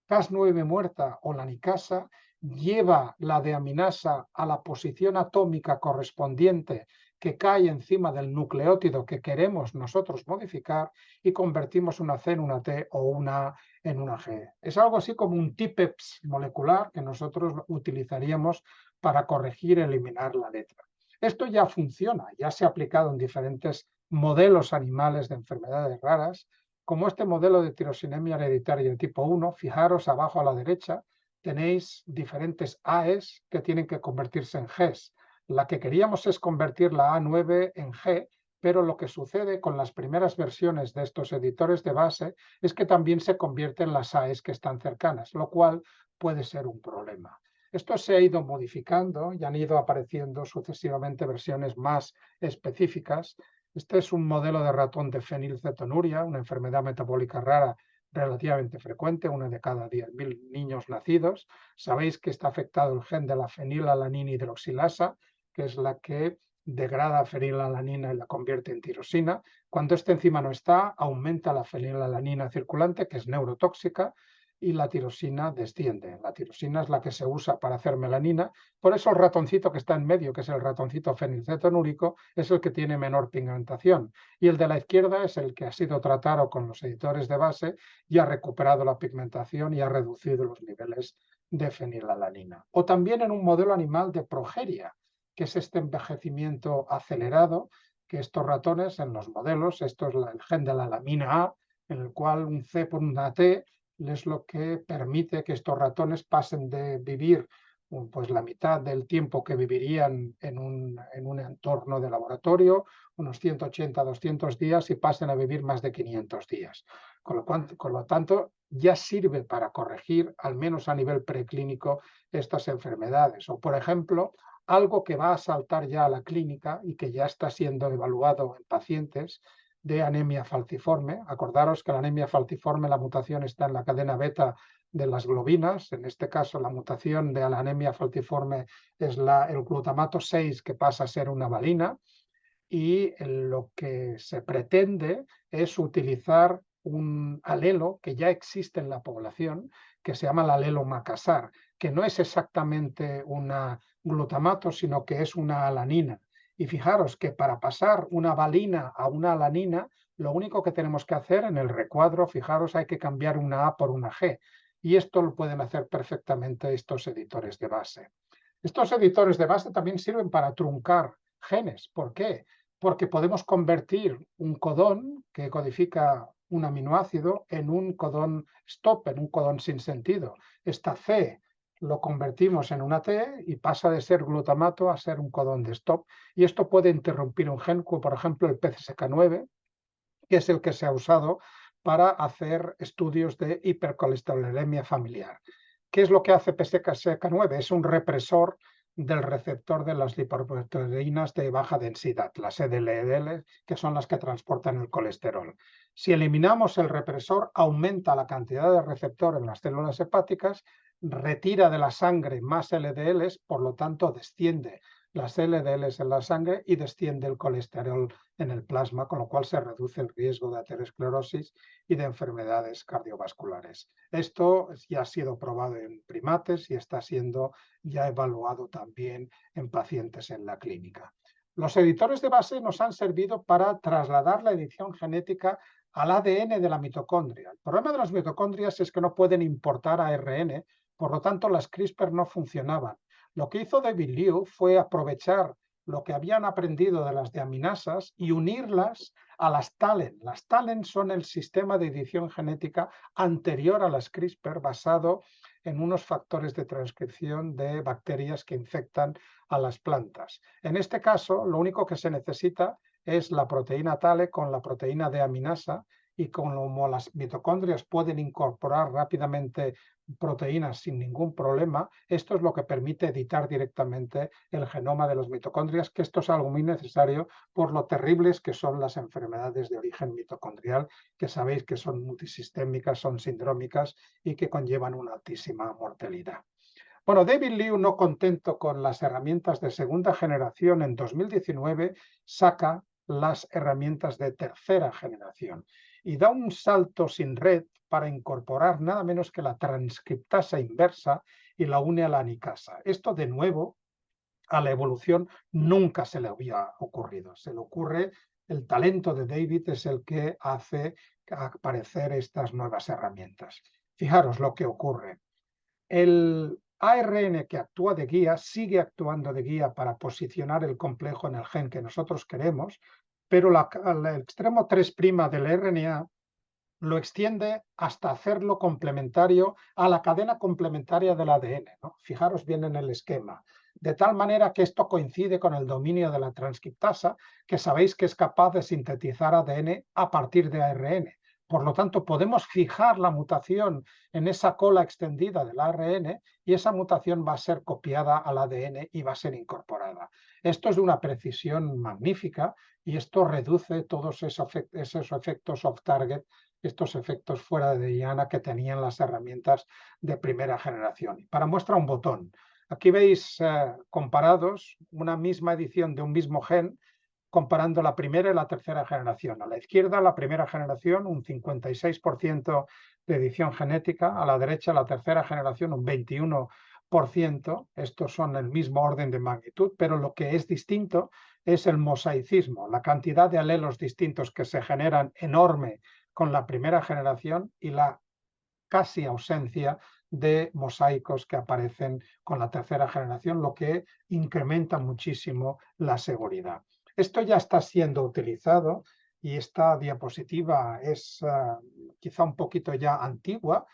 Cas9 muerta o la nicasa lleva la deaminasa a la posición atómica correspondiente que cae encima del nucleótido que queremos nosotros modificar y convertimos una C en una T o una A en una G. Es algo así como un TIPEPS molecular que nosotros utilizaríamos para corregir y eliminar la letra. Esto ya funciona, ya se ha aplicado en diferentes modelos animales de enfermedades raras, como este modelo de tirosinemia hereditaria de tipo 1. Fijaros abajo a la derecha, tenéis diferentes AES que tienen que convertirse en Gs. La que queríamos es convertir la A9 en G, pero lo que sucede con las primeras versiones de estos editores de base es que también se convierten las AES que están cercanas, lo cual puede ser un problema. Esto se ha ido modificando y han ido apareciendo sucesivamente versiones más específicas. Este es un modelo de ratón de fenilcetonuria, una enfermedad metabólica rara relativamente frecuente, una de cada 10.000 niños nacidos. Sabéis que está afectado el gen de la fenilalanina hidroxilasa, que es la que degrada fenilalanina y la convierte en tirosina. Cuando esta enzima no está, aumenta la fenilalanina circulante, que es neurotóxica, y la tirosina desciende. La tirosina es la que se usa para hacer melanina. Por eso el ratoncito que está en medio, que es el ratoncito fenilcetonúrico, es el que tiene menor pigmentación. Y el de la izquierda es el que ha sido tratado con los editores de base y ha recuperado la pigmentación y ha reducido los niveles de fenilalanina. O también en un modelo animal de progeria, que es este envejecimiento acelerado, que estos ratones en los modelos, esto es el gen de la lamina A, en el cual un C por una T es lo que permite que estos ratones pasen de vivir pues la mitad del tiempo que vivirían en un entorno de laboratorio, unos 180, 200 días, y pasen a vivir más de 500 días. Con lo tanto, ya sirve para corregir, al menos a nivel preclínico, estas enfermedades. O, por ejemplo, algo que va a saltar ya a la clínica y que ya está siendo evaluado en pacientes de anemia falciforme. Acordaros que la anemia falciforme, la mutación está en la cadena beta de las globinas. En este caso, la mutación de la anemia falciforme es el glutamato 6, que pasa a ser una valina. Y lo que se pretende es utilizar un alelo que ya existe en la población, que se llama el alelo macasar, que no es exactamente una glutamato, sino que es una alanina. Y fijaros que para pasar una valina a una alanina, lo único que tenemos que hacer en el recuadro, fijaros, hay que cambiar una A por una G. Y esto lo pueden hacer perfectamente estos editores de base. Estos editores de base también sirven para truncar genes. ¿Por qué? Porque podemos convertir un codón que codifica un aminoácido en un codón stop, en un codón sin sentido. Esta C lo convertimos en una T y pasa de ser glutamato a ser un codón de stop. Y esto puede interrumpir un gen, como por ejemplo el PCSK9, que es el que se ha usado para hacer estudios de hipercolesterolemia familiar. ¿Qué es lo que hace PCSK9? Es un represor del receptor de las lipoproteínas de baja densidad, las LDL, que son las que transportan el colesterol. Si eliminamos el represor, aumenta la cantidad de receptor en las células hepáticas, retira de la sangre más LDLs, por lo tanto desciende las LDLs en la sangre y desciende el colesterol en el plasma, con lo cual se reduce el riesgo de aterosclerosis y de enfermedades cardiovasculares. Esto ya ha sido probado en primates y está siendo ya evaluado también en pacientes en la clínica. Los editores de base nos han servido para trasladar la edición genética al ADN de la mitocondria. El problema de las mitocondrias es que no pueden importar ARN, por lo tanto las CRISPR no funcionaban. Lo que hizo David Liu fue aprovechar lo que habían aprendido de las deaminasas y unirlas a las TALEN. Las TALEN son el sistema de edición genética anterior a las CRISPR, basado en unos factores de transcripción de bacterias que infectan a las plantas. En este caso, lo único que se necesita es la proteína TALE con la proteína deaminasa, y como las mitocondrias pueden incorporar rápidamente proteínas sin ningún problema, esto es lo que permite editar directamente el genoma de las mitocondrias, que esto es algo muy necesario por lo terribles que son las enfermedades de origen mitocondrial, que sabéis que son multisistémicas, son sindrómicas y que conllevan una altísima mortalidad. Bueno, David Liu, no contento con las herramientas de segunda generación, en 2019 saca las herramientas de tercera generación y da un salto sin red para incorporar nada menos que la transcriptasa inversa y la une a la anicasa. Esto, de nuevo, a la evolución nunca se le había ocurrido. Se le ocurre, el talento de David es el que hace aparecer estas nuevas herramientas. Fijaros lo que ocurre. El ARN que actúa de guía sigue actuando de guía para posicionar el complejo en el gen que nosotros queremos, pero el extremo 3' del RNA lo extiende hasta hacerlo complementario a la cadena complementaria del ADN, ¿no? Fijaros bien en el esquema. De tal manera que esto coincide con el dominio de la transcriptasa, que sabéis que es capaz de sintetizar ADN a partir de ARN. Por lo tanto, podemos fijar la mutación en esa cola extendida del ARN y esa mutación va a ser copiada al ADN y va a ser incorporada. Esto es de una precisión magnífica y esto reduce todos esos efectos off-target, estos efectos fuera de diana que tenían las herramientas de primera generación. Para muestra un botón. Aquí veis comparados una misma edición de un mismo gen, comparando la primera y la tercera generación. A la izquierda, la primera generación, un 56% de edición genética. A la derecha, la tercera generación, un 21%. Estos son el mismo orden de magnitud, pero lo que es distinto es el mosaicismo, la cantidad de alelos distintos que se generan enorme con la primera generación y la casi ausencia de mosaicos que aparecen con la tercera generación, lo que incrementa muchísimo la seguridad. Esto ya está siendo utilizado y esta diapositiva es quizá un poquito ya antigua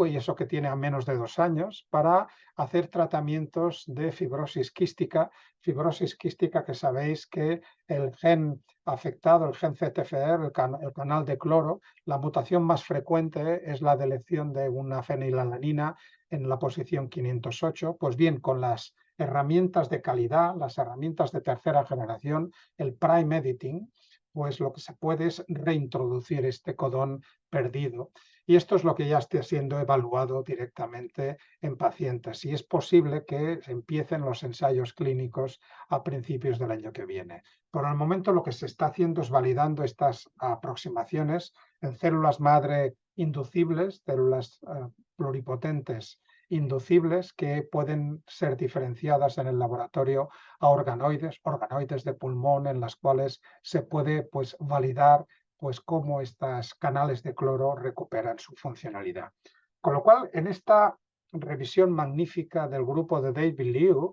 y eso que tiene a menos de 2 años, para hacer tratamientos de fibrosis quística que sabéis que el gen afectado, el gen CTFR, el canal de cloro, la mutación más frecuente es la deleción de una fenilalanina en la posición 508. Pues bien, con las herramientas de calidad, las herramientas de tercera generación, el Prime Editing, pues lo que se puede es reintroducir este codón perdido. Y esto es lo que ya esté siendo evaluado directamente en pacientes. Y es posible que empiecen los ensayos clínicos a principios del año que viene. Por el momento lo que se está haciendo es validando estas aproximaciones en células madre inducibles, células pluripotentes inducibles que pueden ser diferenciadas en el laboratorio a organoides de pulmón, en las cuales se puede pues, validar pues, cómo estos canales de cloro recuperan su funcionalidad. Con lo cual, en esta revisión magnífica del grupo de David Liu,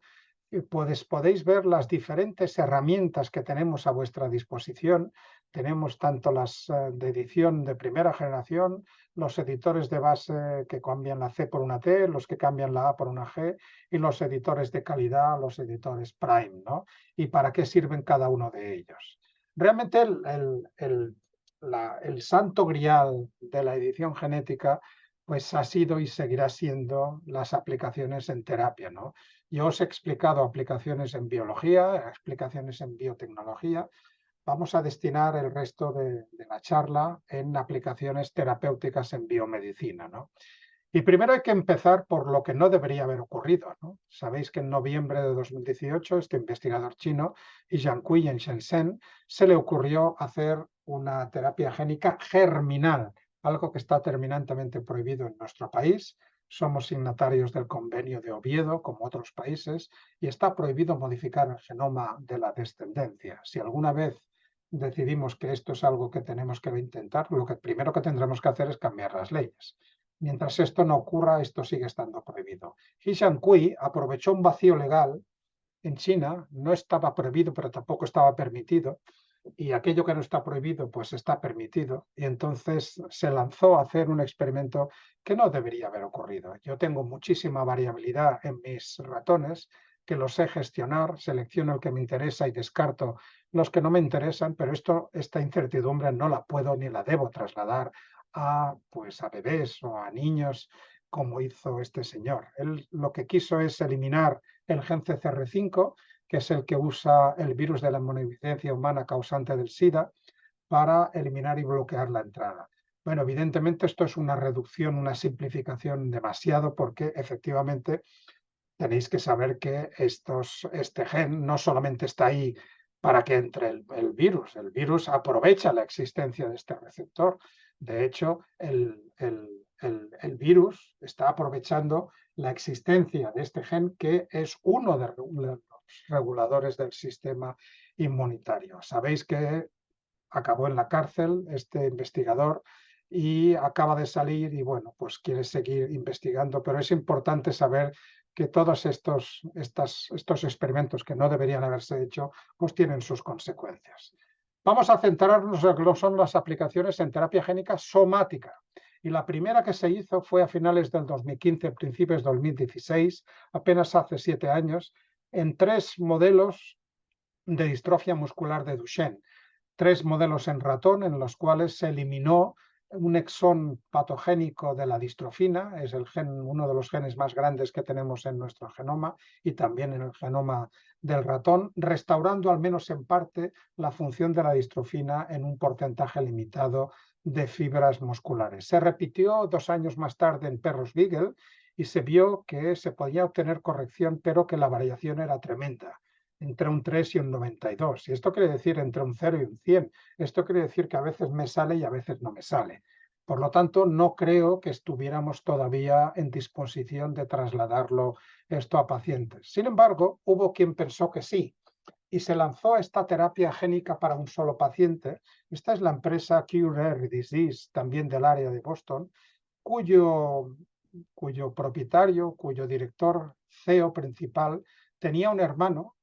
podéis ver las diferentes herramientas que tenemos a vuestra disposición. Tenemos tanto las de edición de primera generación, los editores de base que cambian la C por una T, los que cambian la A por una G, y los editores de calidad, los editores Prime, ¿no? Y para qué sirven cada uno de ellos. Realmente el santo grial de la edición genética pues ha sido y seguirá siendo las aplicaciones en terapia, ¿no? Yo os he explicado aplicaciones en biología, explicaciones en biotecnología. Vamos a destinar el resto de la charla en aplicaciones terapéuticas en biomedicina, ¿no? Y primero hay que empezar por lo que no debería haber ocurrido, ¿no? Sabéis que en noviembre de 2018 este investigador chino, Jiankui, en Shenzhen, se le ocurrió hacer una terapia génica germinal, algo que está terminantemente prohibido en nuestro país. Somos signatarios del convenio de Oviedo, como otros países, y está prohibido modificar el genoma de la descendencia. Si alguna vez decidimos que esto es algo que tenemos que intentar, lo que primero que tendremos que hacer es cambiar las leyes. Mientras esto no ocurra, esto sigue estando prohibido. Jiankui aprovechó un vacío legal en China, no estaba prohibido, pero tampoco estaba permitido, y aquello que no está prohibido, pues está permitido, y entonces se lanzó a hacer un experimento que no debería haber ocurrido. Yo tengo muchísima variabilidad en mis ratones, que los sé gestionar, selecciono el que me interesa y descarto los que no me interesan, pero esta incertidumbre no la puedo ni la debo trasladar pues a bebés o a niños, como hizo este señor. Él lo que quiso es eliminar el gen CCR5, que es el que usa el virus de la inmunodeficiencia humana causante del SIDA, para eliminar y bloquear la entrada. Bueno, evidentemente esto es una reducción, una simplificación demasiado, porque efectivamente tenéis que saber que este gen no solamente está ahí para que entre el virus aprovecha la existencia de este receptor. De hecho, el virus está aprovechando la existencia de este gen, que es uno de los reguladores del sistema inmunitario. Sabéis que acabó en la cárcel este investigador y acaba de salir y bueno, pues quiere seguir investigando, pero es importante saber que todos estos experimentos que no deberían haberse hecho, pues tienen sus consecuencias. Vamos a centrarnos en lo que son las aplicaciones en terapia génica somática. Y la primera que se hizo fue a finales del 2015, principios del 2016, apenas hace 7 años, en 3 modelos de distrofia muscular de Duchenne. 3 modelos en ratón en los cuales se eliminó un exón patogénico de la distrofina, es uno de los genes más grandes que tenemos en nuestro genoma y también en el genoma del ratón, restaurando al menos en parte la función de la distrofina en un porcentaje limitado de fibras musculares. Se repitió 2 años más tarde en perros Beagle y se vio que se podía obtener corrección, pero que la variación era tremenda, entre un 3 y un 92. Y esto quiere decir entre un 0 y un 100. Esto quiere decir que a veces me sale y a veces no me sale. Por lo tanto, no creo que estuviéramos todavía en disposición de trasladarlo esto a pacientes. Sin embargo, hubo quien pensó que sí, y se lanzó esta terapia génica para un solo paciente. Esta es la empresa Cure Rare Disease, también del área de Boston, cuyo propietario, cuyo director CEO principal, tenía un hermano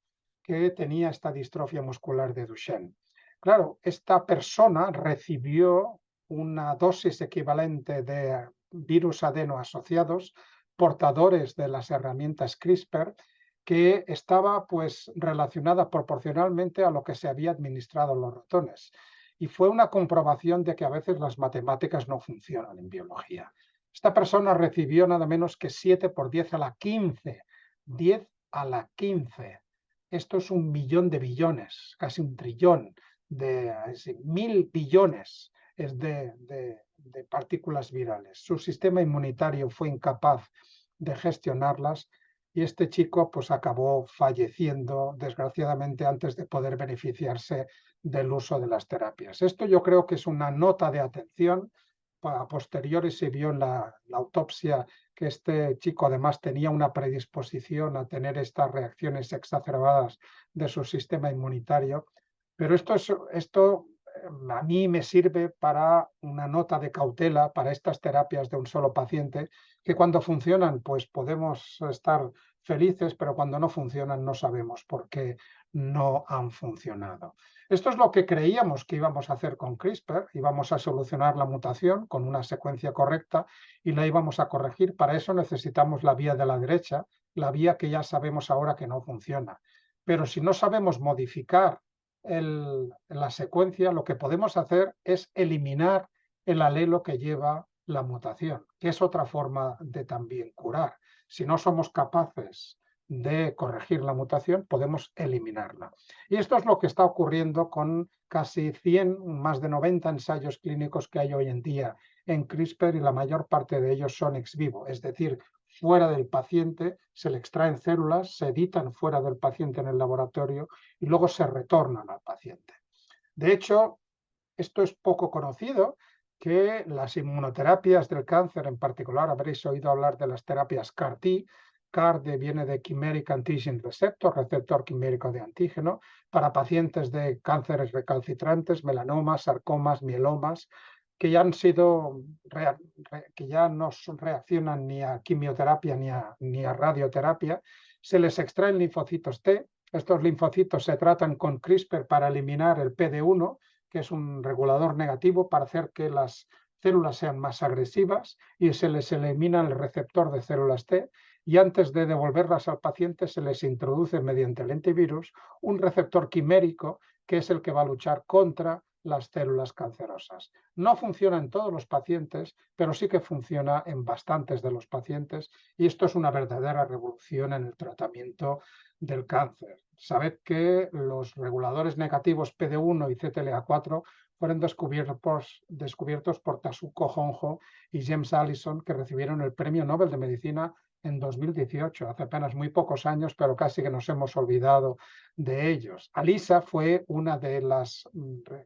que tenía esta distrofia muscular de Duchenne. Claro, esta persona recibió una dosis equivalente de virus adeno asociados, portadores de las herramientas CRISPR, que estaba pues relacionada proporcionalmente a lo que se había administrado a los ratones. Y fue una comprobación de que a veces las matemáticas no funcionan en biología. Esta persona recibió nada menos que 7 por 10 a la 15. 10 a la 15. Esto es 1.000.000 de billones, casi 1 trillón, 1.000 billones de partículas virales. Su sistema inmunitario fue incapaz de gestionarlas y este chico pues acabó falleciendo, desgraciadamente, antes de poder beneficiarse del uso de las terapias. Esto yo creo que es una nota de atención. A posteriori se vio en la autopsia que este chico además tenía una predisposición a tener estas reacciones exacerbadas de su sistema inmunitario. Pero esto a mí me sirve para una nota de cautela para estas terapias de un solo paciente, que cuando funcionan pues podemos estar felices, pero cuando no funcionan no sabemos por qué no han funcionado. Esto es lo que creíamos que íbamos a hacer con CRISPR, íbamos a solucionar la mutación con una secuencia correcta y la íbamos a corregir. Para eso necesitamos la vía de la derecha, la vía que ya sabemos ahora que no funciona. Pero si no sabemos modificar la secuencia, lo que podemos hacer es eliminar el alelo que lleva la mutación, que es otra forma de también curar. Si no somos capaces de corregir la mutación, podemos eliminarla. Y esto es lo que está ocurriendo con casi 100, más de 90 ensayos clínicos que hay hoy en día en CRISPR, y la mayor parte de ellos son ex vivo, es decir, fuera del paciente, se le extraen células, se editan fuera del paciente en el laboratorio y luego se retornan al paciente. De hecho, esto es poco conocido, que las inmunoterapias del cáncer, en particular habréis oído hablar de las terapias CAR-T. CAR viene de Chimeric Antigen Receptor, receptor quimérico de antígeno, para pacientes de cánceres recalcitrantes, melanomas, sarcomas, mielomas, que ya no reaccionan ni a quimioterapia ni a radioterapia. Se les extraen linfocitos T. Estos linfocitos se tratan con CRISPR para eliminar el PD-1, que es un regulador negativo, para hacer que las células sean más agresivas, y se les elimina el receptor de células T, y antes de devolverlas al paciente se les introduce mediante el antivirus un receptor quimérico que es el que va a luchar contra las células cancerosas. No funciona en todos los pacientes, pero sí que funciona en bastantes de los pacientes, y esto es una verdadera revolución en el tratamiento del cáncer. Sabed que los reguladores negativos PD-1 y CTLA4 fueron descubiertos por Tasuku Honjo y James Allison, que recibieron el Premio Nobel de Medicina en 2018, hace apenas muy pocos años, pero casi que nos hemos olvidado de ellos. Alisa fue una de las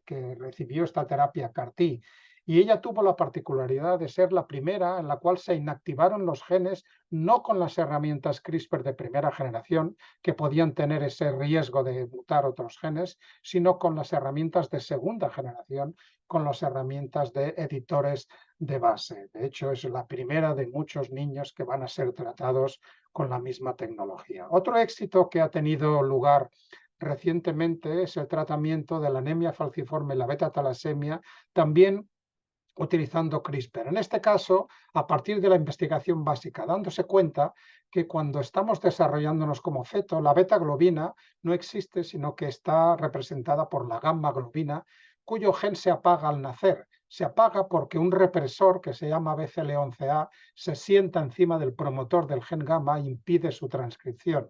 que recibió esta terapia CAR-T, y ella tuvo la particularidad de ser la primera en la cual se inactivaron los genes, no con las herramientas CRISPR de primera generación, que podían tener ese riesgo de mutar otros genes, sino con las herramientas de segunda generación, con las herramientas de editores de base. De hecho, es la primera de muchos niños que van a ser tratados con la misma tecnología. Otro éxito que ha tenido lugar recientemente es el tratamiento de la anemia falciforme y la beta-talasemia, también utilizando CRISPR. En este caso, a partir de la investigación básica, dándose cuenta que cuando estamos desarrollándonos como feto, la beta-globina no existe, sino que está representada por la gamma-globina, cuyo gen se apaga al nacer. Se apaga porque un represor que se llama BCL11A se sienta encima del promotor del gen gamma e impide su transcripción.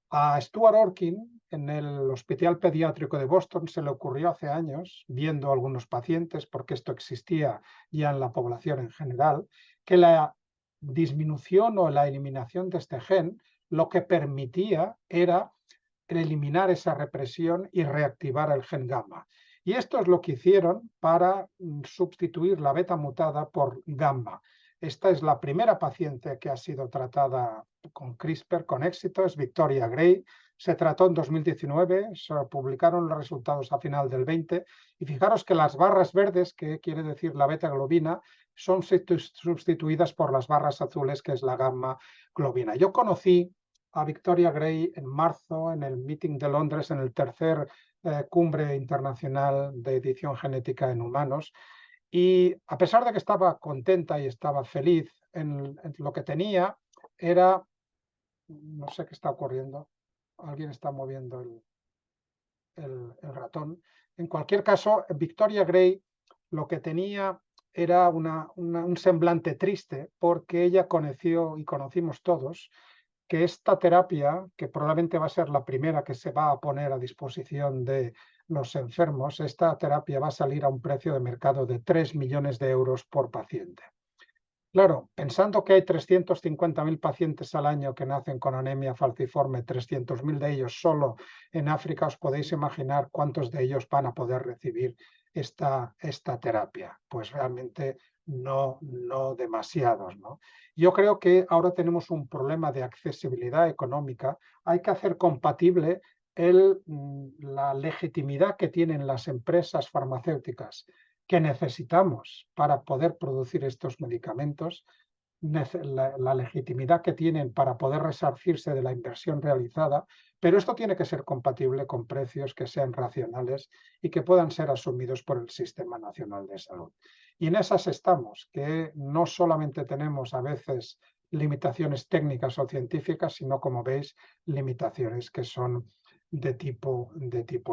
A Stuart Orkin, en el Hospital Pediátrico de Boston, se le ocurrió hace años, viendo algunos pacientes, porque esto existía ya en la población en general, que la disminución o la eliminación de este gen lo que permitía era eliminar esa represión y reactivar el gen gamma. Y esto es lo que hicieron para sustituir la beta mutada por gamma. Esta es la primera paciente que ha sido tratada con CRISPR con éxito, es Victoria Gray. Se trató en 2019, se publicaron los resultados a final del 20 y fijaros que las barras verdes, que quiere decir la beta globina, son sustituidas por las barras azules, que es la gamma globina. Yo conocí a Victoria Gray en marzo en el meeting de Londres, en el tercer cumbre internacional de edición genética en humanos. Y a pesar de que estaba contenta y estaba feliz, en lo que tenía era, no sé qué está ocurriendo, alguien está moviendo el ratón. En cualquier caso, Victoria Gray lo que tenía era un semblante triste, porque ella conoció, y conocimos todos, que esta terapia, que probablemente va a ser la primera que se va a poner a disposición de los enfermos, esta terapia va a salir a un precio de mercado de 3 millones de euros por paciente. Claro, pensando que hay 350.000 pacientes al año que nacen con anemia falciforme, 300.000 de ellos solo en África, os podéis imaginar cuántos de ellos van a poder recibir esta terapia. Pues realmente no demasiados, ¿no? Yo creo que ahora tenemos un problema de accesibilidad económica. Hay que hacer compatible la legitimidad que tienen las empresas farmacéuticas que necesitamos para poder producir estos medicamentos, la legitimidad que tienen para poder resarcirse de la inversión realizada, pero esto tiene que ser compatible con precios que sean racionales y que puedan ser asumidos por el Sistema Nacional de Salud. Y en esas estamos, que no solamente tenemos a veces limitaciones técnicas o científicas, sino, como veis, limitaciones que son de tipo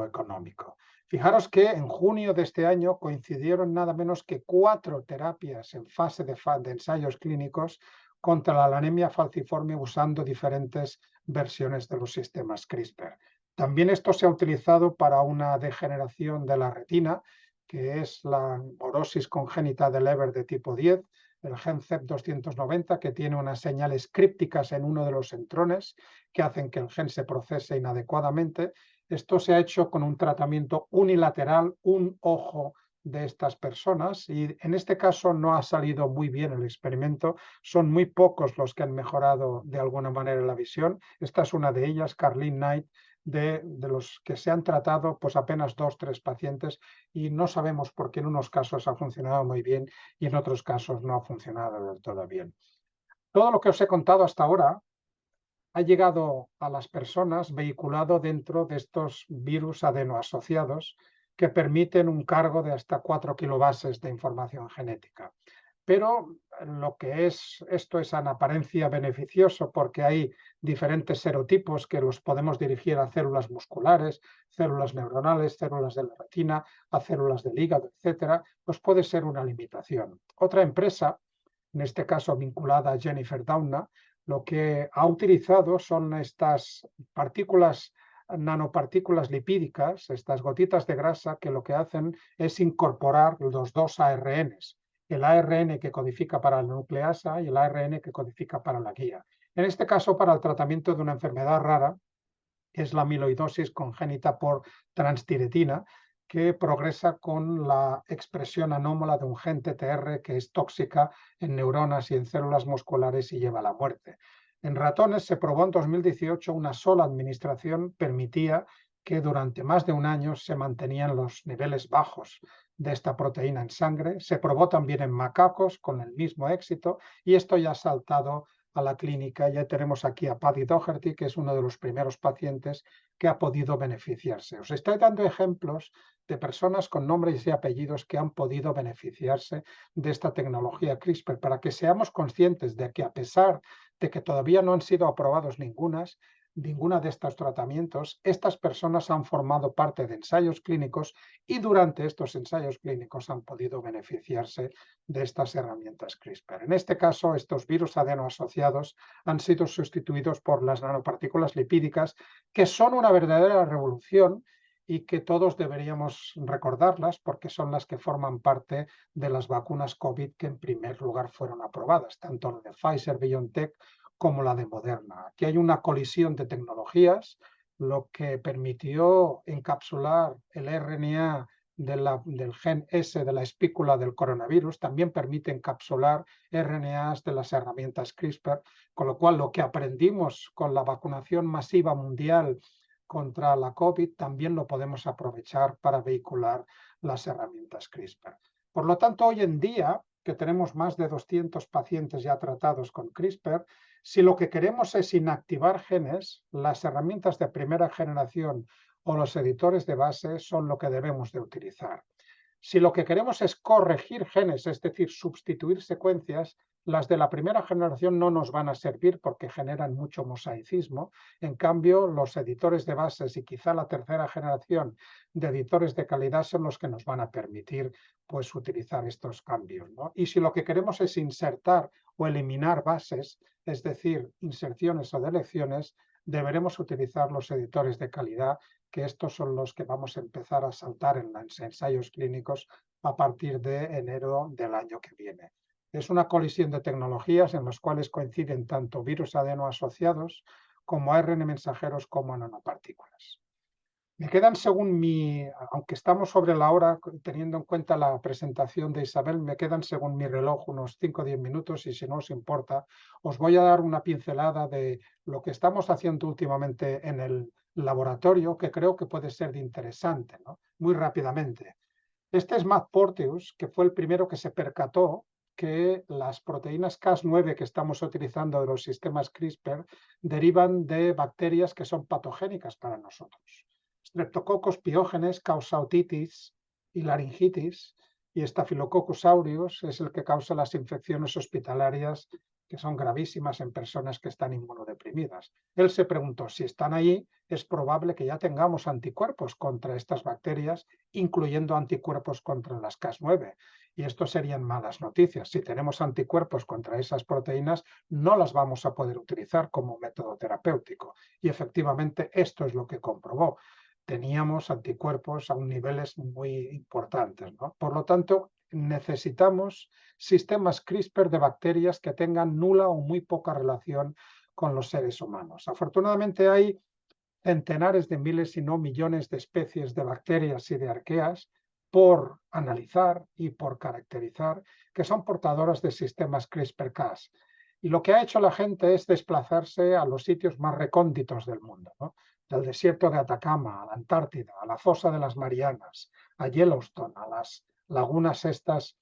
económico. Fijaros que en junio de este año coincidieron nada menos que 4 terapias en fase de ensayos clínicos contra la anemia falciforme usando diferentes versiones de los sistemas CRISPR. También esto se ha utilizado para una degeneración de la retina, que es la orosis congénita de Leber de tipo 10, el gen CEP290, que tiene unas señales crípticas en uno de los centrones que hacen que el gen se procese inadecuadamente. Esto se ha hecho con un tratamiento unilateral, un ojo de estas personas, y en este caso no ha salido muy bien el experimento. Son muy pocos los que han mejorado de alguna manera la visión. Esta es una de ellas, Carleen Knight, de los que se han tratado pues apenas 2 o 3 pacientes, y no sabemos por qué en unos casos ha funcionado muy bien y en otros casos no ha funcionado del todo bien. Todo lo que os he contado hasta ahora ha llegado a las personas vehiculado dentro de estos virus adenoasociados que permiten un cargo de hasta 4 kilobases de información genética. Pero esto es en apariencia beneficioso porque hay diferentes serotipos que los podemos dirigir a células musculares, células neuronales, células de la retina, a células del hígado, etcétera. Pues puede ser una limitación. Otra empresa, en este caso vinculada a Jennifer Doudna, lo que ha utilizado son estas nanopartículas lipídicas, estas gotitas de grasa, que lo que hacen es incorporar los 2 ARNs, el ARN que codifica para la nucleasa y el ARN que codifica para la guía. En este caso, para el tratamiento de una enfermedad rara, es la amiloidosis congénita por transtiretina, que progresa con la expresión anómala de un gen TTR que es tóxica en neuronas y en células musculares y lleva a la muerte. En ratones se probó en 2018 una sola administración permitía que durante más de un año se mantenían los niveles bajos de esta proteína en sangre. Se probó también en macacos con el mismo éxito, y esto ya ha saltado a la clínica. Ya tenemos aquí a Paddy Doherty, que es uno de los primeros pacientes que ha podido beneficiarse. Os estoy dando ejemplos de personas con nombres y apellidos que han podido beneficiarse de esta tecnología CRISPR, para que seamos conscientes de que, a pesar de que todavía no han sido aprobados ningunas, ninguna de estos tratamientos, estas personas han formado parte de ensayos clínicos y durante estos ensayos clínicos han podido beneficiarse de estas herramientas CRISPR. En este caso, estos virus adenoasociados han sido sustituidos por las nanopartículas lipídicas, que son una verdadera revolución y que todos deberíamos recordarlas porque son las que forman parte de las vacunas COVID que en primer lugar fueron aprobadas, tanto la de Pfizer-BioNTech como la de Moderna. Aquí hay una colisión de tecnologías, lo que permitió encapsular el RNA del gen S de la espícula del coronavirus, también permite encapsular RNAs de las herramientas CRISPR, con lo cual lo que aprendimos con la vacunación masiva mundial contra la COVID también lo podemos aprovechar para vehicular las herramientas CRISPR. Por lo tanto, hoy en día, que tenemos más de 200 pacientes ya tratados con CRISPR, si lo que queremos es inactivar genes, las herramientas de primera generación o los editores de base son lo que debemos de utilizar. Si lo que queremos es corregir genes, es decir, sustituir secuencias, las de la primera generación no nos van a servir porque generan mucho mosaicismo. En cambio, los editores de bases y quizá la tercera generación de editores de calidad son los que nos van a permitir pues, utilizar estos cambios, ¿no? Y si lo que queremos es insertar o eliminar bases, es decir, inserciones o deleciones, deberemos utilizar los editores de calidad, que estos son los que vamos a empezar a saltar en los ensayos clínicos a partir de enero del año que viene. Es una colisión de tecnologías en las cuales coinciden tanto virus adenoasociados como ARN mensajeros como nanopartículas. Me quedan, según aunque estamos sobre la hora, teniendo en cuenta la presentación de Isabel, me quedan, según mi reloj, unos 5 o 10 minutos y si no os importa, os voy a dar una pincelada de lo que estamos haciendo últimamente en el laboratorio, que creo que puede ser de interesante, ¿no? Muy rápidamente. Este es Matt Porteous, que fue el primero que se percató que las proteínas Cas9 que estamos utilizando de los sistemas CRISPR derivan de bacterias que son patogénicas para nosotros. Streptococcus pyogenes causa otitis y laringitis, y Staphylococcus aureus es el que causa las infecciones hospitalarias que son gravísimas en personas que están inmunodeprimidas. Él se preguntó, si están ahí, es probable que ya tengamos anticuerpos contra estas bacterias, incluyendo anticuerpos contra las Cas9. Y esto serían malas noticias. Si tenemos anticuerpos contra esas proteínas, no las vamos a poder utilizar como método terapéutico. Y efectivamente esto es lo que comprobó. Teníamos anticuerpos a niveles muy importantes, ¿no? Por lo tanto, necesitamos sistemas CRISPR de bacterias que tengan nula o muy poca relación con los seres humanos. Afortunadamente hay centenares de miles, si no millones de especies de bacterias y de arqueas por analizar y por caracterizar que son portadoras de sistemas CRISPR-Cas. Y lo que ha hecho la gente es desplazarse a los sitios más recónditos del mundo, ¿no? Del desierto de Atacama, a la Antártida, a la fosa de las Marianas, a Yellowstone, a las lagunas estas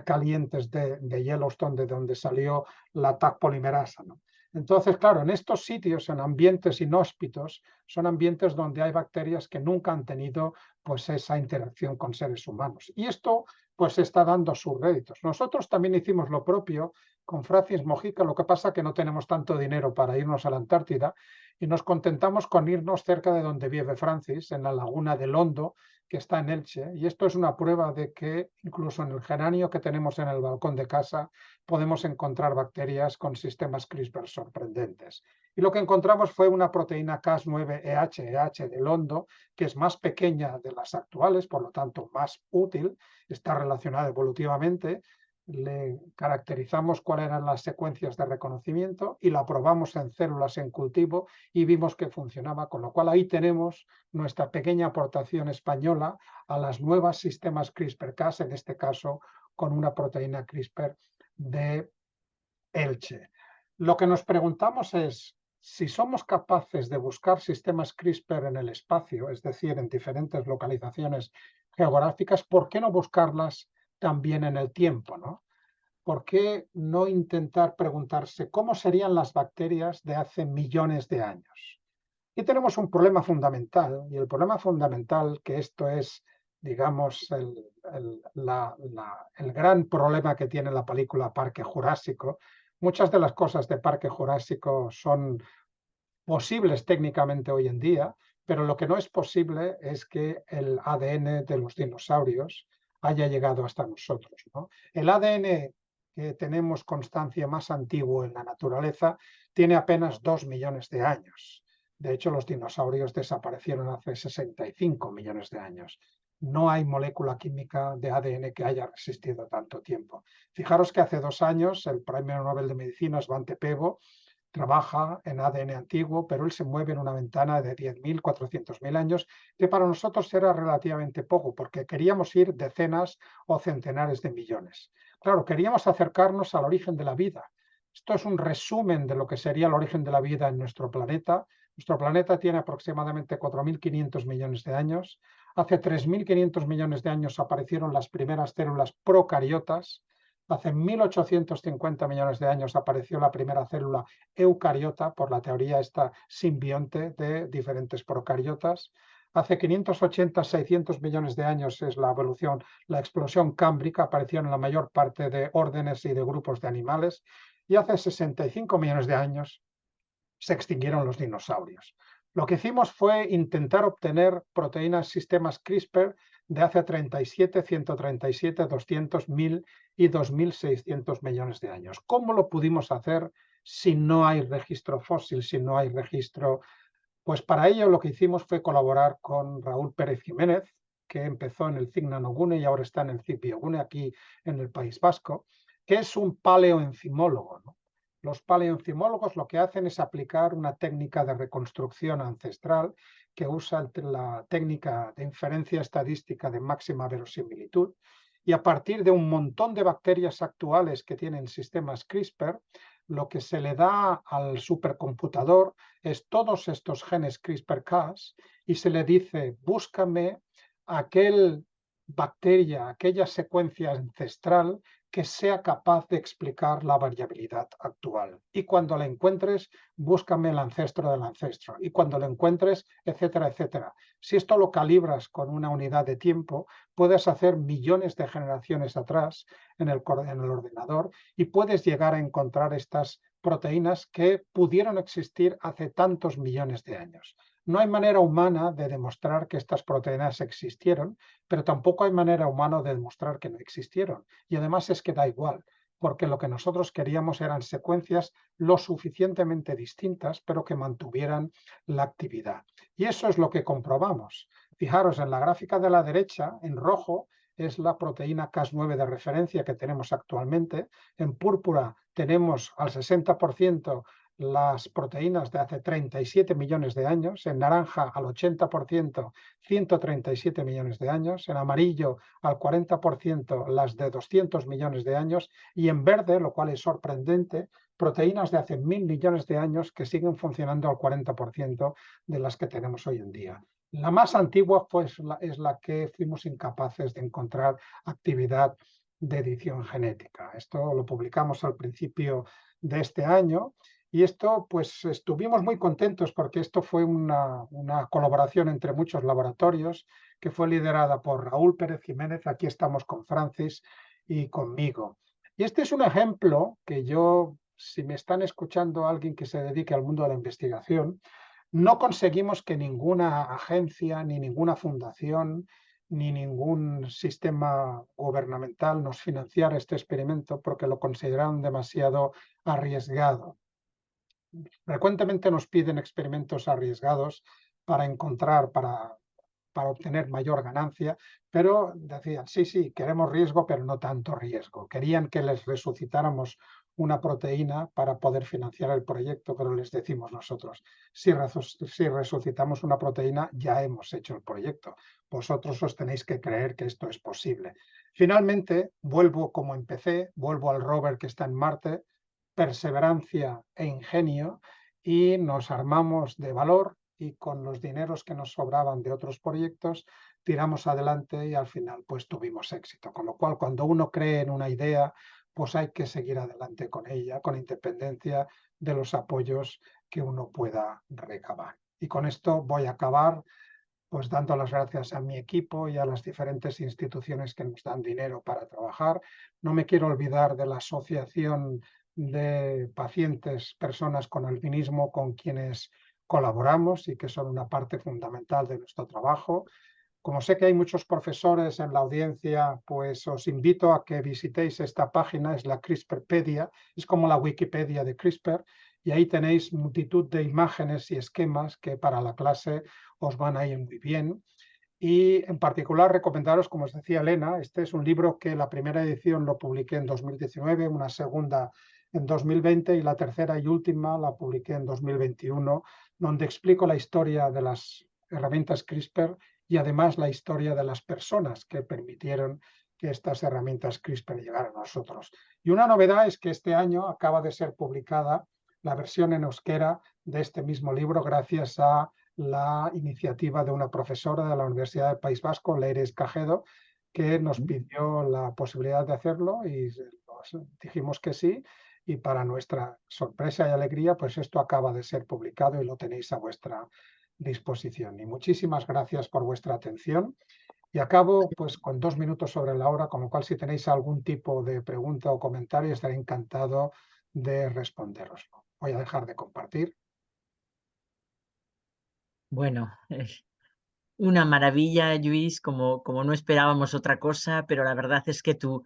calientes de Yellowstone, de donde salió la Taq polimerasa, ¿no? Entonces, claro, en estos sitios, en ambientes inhóspitos, son ambientes donde hay bacterias que nunca han tenido pues, esa interacción con seres humanos. Y esto pues está dando sus réditos. Nosotros también hicimos lo propio con Francis Mojica, lo que pasa que no tenemos tanto dinero para irnos a la Antártida y nos contentamos con irnos cerca de donde vive Francis, en la laguna del Hondo, que está en Elche. Y esto es una prueba de que incluso en el geranio que tenemos en el balcón de casa podemos encontrar bacterias con sistemas CRISPR sorprendentes. Y lo que encontramos fue una proteína Cas9-EH del Hondo, que es más pequeña de las actuales, por lo tanto más útil, está relacionada evolutivamente. Le caracterizamos cuáles eran las secuencias de reconocimiento y la probamos en células en cultivo y vimos que funcionaba, con lo cual ahí tenemos nuestra pequeña aportación española a los nuevos sistemas CRISPR-Cas, en este caso con una proteína CRISPR de Elche. Lo que nos preguntamos es, si somos capaces de buscar sistemas CRISPR en el espacio, es decir, en diferentes localizaciones geográficas, ¿por qué no buscarlas también en el tiempo, ¿no? ¿Por qué no intentar preguntarse cómo serían las bacterias de hace millones de años? Y tenemos un problema fundamental, y el problema fundamental, que esto es, digamos, el gran problema que tiene la película Parque Jurásico. Muchas de las cosas de Parque Jurásico son posibles técnicamente hoy en día, pero lo que no es posible es que el ADN de los dinosaurios haya llegado hasta nosotros, ¿no? El ADN que tenemos constancia más antiguo en la naturaleza tiene apenas 2 millones de años. De hecho, los dinosaurios desaparecieron hace 65 millones de años. No hay molécula química de ADN que haya resistido tanto tiempo. Fijaros que hace 2 años el Premio Nobel de Medicina, Svante Pääbo, trabaja en ADN antiguo, pero él se mueve en una ventana de 10.000, 400.000 años, que para nosotros era relativamente poco, porque queríamos ir decenas o centenares de millones. Claro, queríamos acercarnos al origen de la vida. Esto es un resumen de lo que sería el origen de la vida en nuestro planeta. Nuestro planeta tiene aproximadamente 4.500 millones de años. Hace 3.500 millones de años aparecieron las primeras células procariotas. Hace 1.850 millones de años apareció la primera célula eucariota por la teoría esta simbionte de diferentes procariotas. Hace 580, 600 millones de años es la evolución, la explosión cámbrica, apareció en la mayor parte de órdenes y de grupos de animales. Y hace 65 millones de años se extinguieron los dinosaurios. Lo que hicimos fue intentar obtener proteínas sistemas CRISPR de hace 37, 137, 200, 1000 y 2600 millones de años. ¿Cómo lo pudimos hacer si no hay registro fósil, si no hay registro? Pues para ello lo que hicimos fue colaborar con Raúl Pérez Jiménez, que empezó en el CIC Nanogune y ahora está en el CIC Biogune aquí en el País Vasco, que es un paleoenzimólogo, ¿no? Los paleoenzimólogos lo que hacen es aplicar una técnica de reconstrucción ancestral que usa la técnica de inferencia estadística de máxima verosimilitud, y a partir de un montón de bacterias actuales que tienen sistemas CRISPR, lo que se le da al supercomputador es todos estos genes CRISPR-Cas y se le dice, búscame aquella bacteria, aquella secuencia ancestral que sea capaz de explicar la variabilidad actual. Y cuando la encuentres, búscame el ancestro del ancestro. Y cuando lo encuentres, etcétera, etcétera. Si esto lo calibras con una unidad de tiempo, puedes hacer millones de generaciones atrás en el ordenador y puedes llegar a encontrar estas proteínas que pudieron existir hace tantos millones de años. No hay manera humana de demostrar que estas proteínas existieron, pero tampoco hay manera humana de demostrar que no existieron. Y además es que da igual, porque lo que nosotros queríamos eran secuencias lo suficientemente distintas, pero que mantuvieran la actividad. Y eso es lo que comprobamos. Fijaros, en la gráfica de la derecha, en rojo, es la proteína Cas9 de referencia que tenemos actualmente. En púrpura tenemos al 60% las proteínas de hace 37 millones de años, en naranja al 80%, 137 millones de años, en amarillo al 40% las de 200 millones de años y en verde, lo cual es sorprendente, proteínas de hace 1.000 millones de años que siguen funcionando al 40% de las que tenemos hoy en día. La más antigua pues, es la que fuimos incapaces de encontrar actividad de edición genética. Esto lo publicamos al principio de este año y esto pues estuvimos muy contentos porque esto fue una colaboración entre muchos laboratorios que fue liderada por Raúl Pérez Jiménez, aquí estamos con Francis y conmigo. Y este es un ejemplo que yo, si me están escuchando alguien que se dedique al mundo de la investigación, no conseguimos que ninguna agencia, ni ninguna fundación, ni ningún sistema gubernamental nos financiara este experimento porque lo consideraron demasiado arriesgado. Frecuentemente nos piden experimentos arriesgados para encontrar, para obtener mayor ganancia, pero decían, sí, queremos riesgo, pero no tanto riesgo. Querían que les resucitáramos una proteína para poder financiar el proyecto, pero les decimos nosotros, si resucitamos una proteína, ya hemos hecho el proyecto. Vosotros os tenéis que creer que esto es posible. Finalmente, vuelvo como empecé, vuelvo al rover que está en Marte, perseverancia e ingenio, y nos armamos de valor y con los dineros que nos sobraban de otros proyectos tiramos adelante y al final pues tuvimos éxito. Con lo cual, cuando uno cree en una idea, pues hay que seguir adelante con ella, con independencia de los apoyos que uno pueda recabar. Y con esto voy a acabar pues dando las gracias a mi equipo y a las diferentes instituciones que nos dan dinero para trabajar. No me quiero olvidar de la Asociación de Pacientes, Personas con Albinismo, con quienes colaboramos y que son una parte fundamental de nuestro trabajo. Como sé que hay muchos profesores en la audiencia, pues os invito a que visitéis esta página, es la CRISPRpedia, es como la Wikipedia de CRISPR, y ahí tenéis multitud de imágenes y esquemas que para la clase os van a ir muy bien. Y en particular recomendaros, como os decía Elena, este es un libro que la primera edición lo publiqué en 2019, una segunda en 2020 y la tercera y última la publiqué en 2021, donde explico la historia de las herramientas CRISPR y además la historia de las personas que permitieron que estas herramientas CRISPR llegaran a nosotros. Y una novedad es que este año acaba de ser publicada la versión en euskera de este mismo libro gracias a la iniciativa de una profesora de la Universidad del País Vasco, Leire Escajedo, que nos pidió la posibilidad de hacerlo y dijimos que sí. Y para nuestra sorpresa y alegría, pues esto acaba de ser publicado y lo tenéis a vuestra disposición. Y muchísimas gracias por vuestra atención. Y acabo pues con 2 minutos sobre la hora, con lo cual si tenéis algún tipo de pregunta o comentario, estaré encantado de responderoslo. Voy a dejar de compartir. Bueno, una maravilla, Luis, como no esperábamos otra cosa, pero la verdad es que tu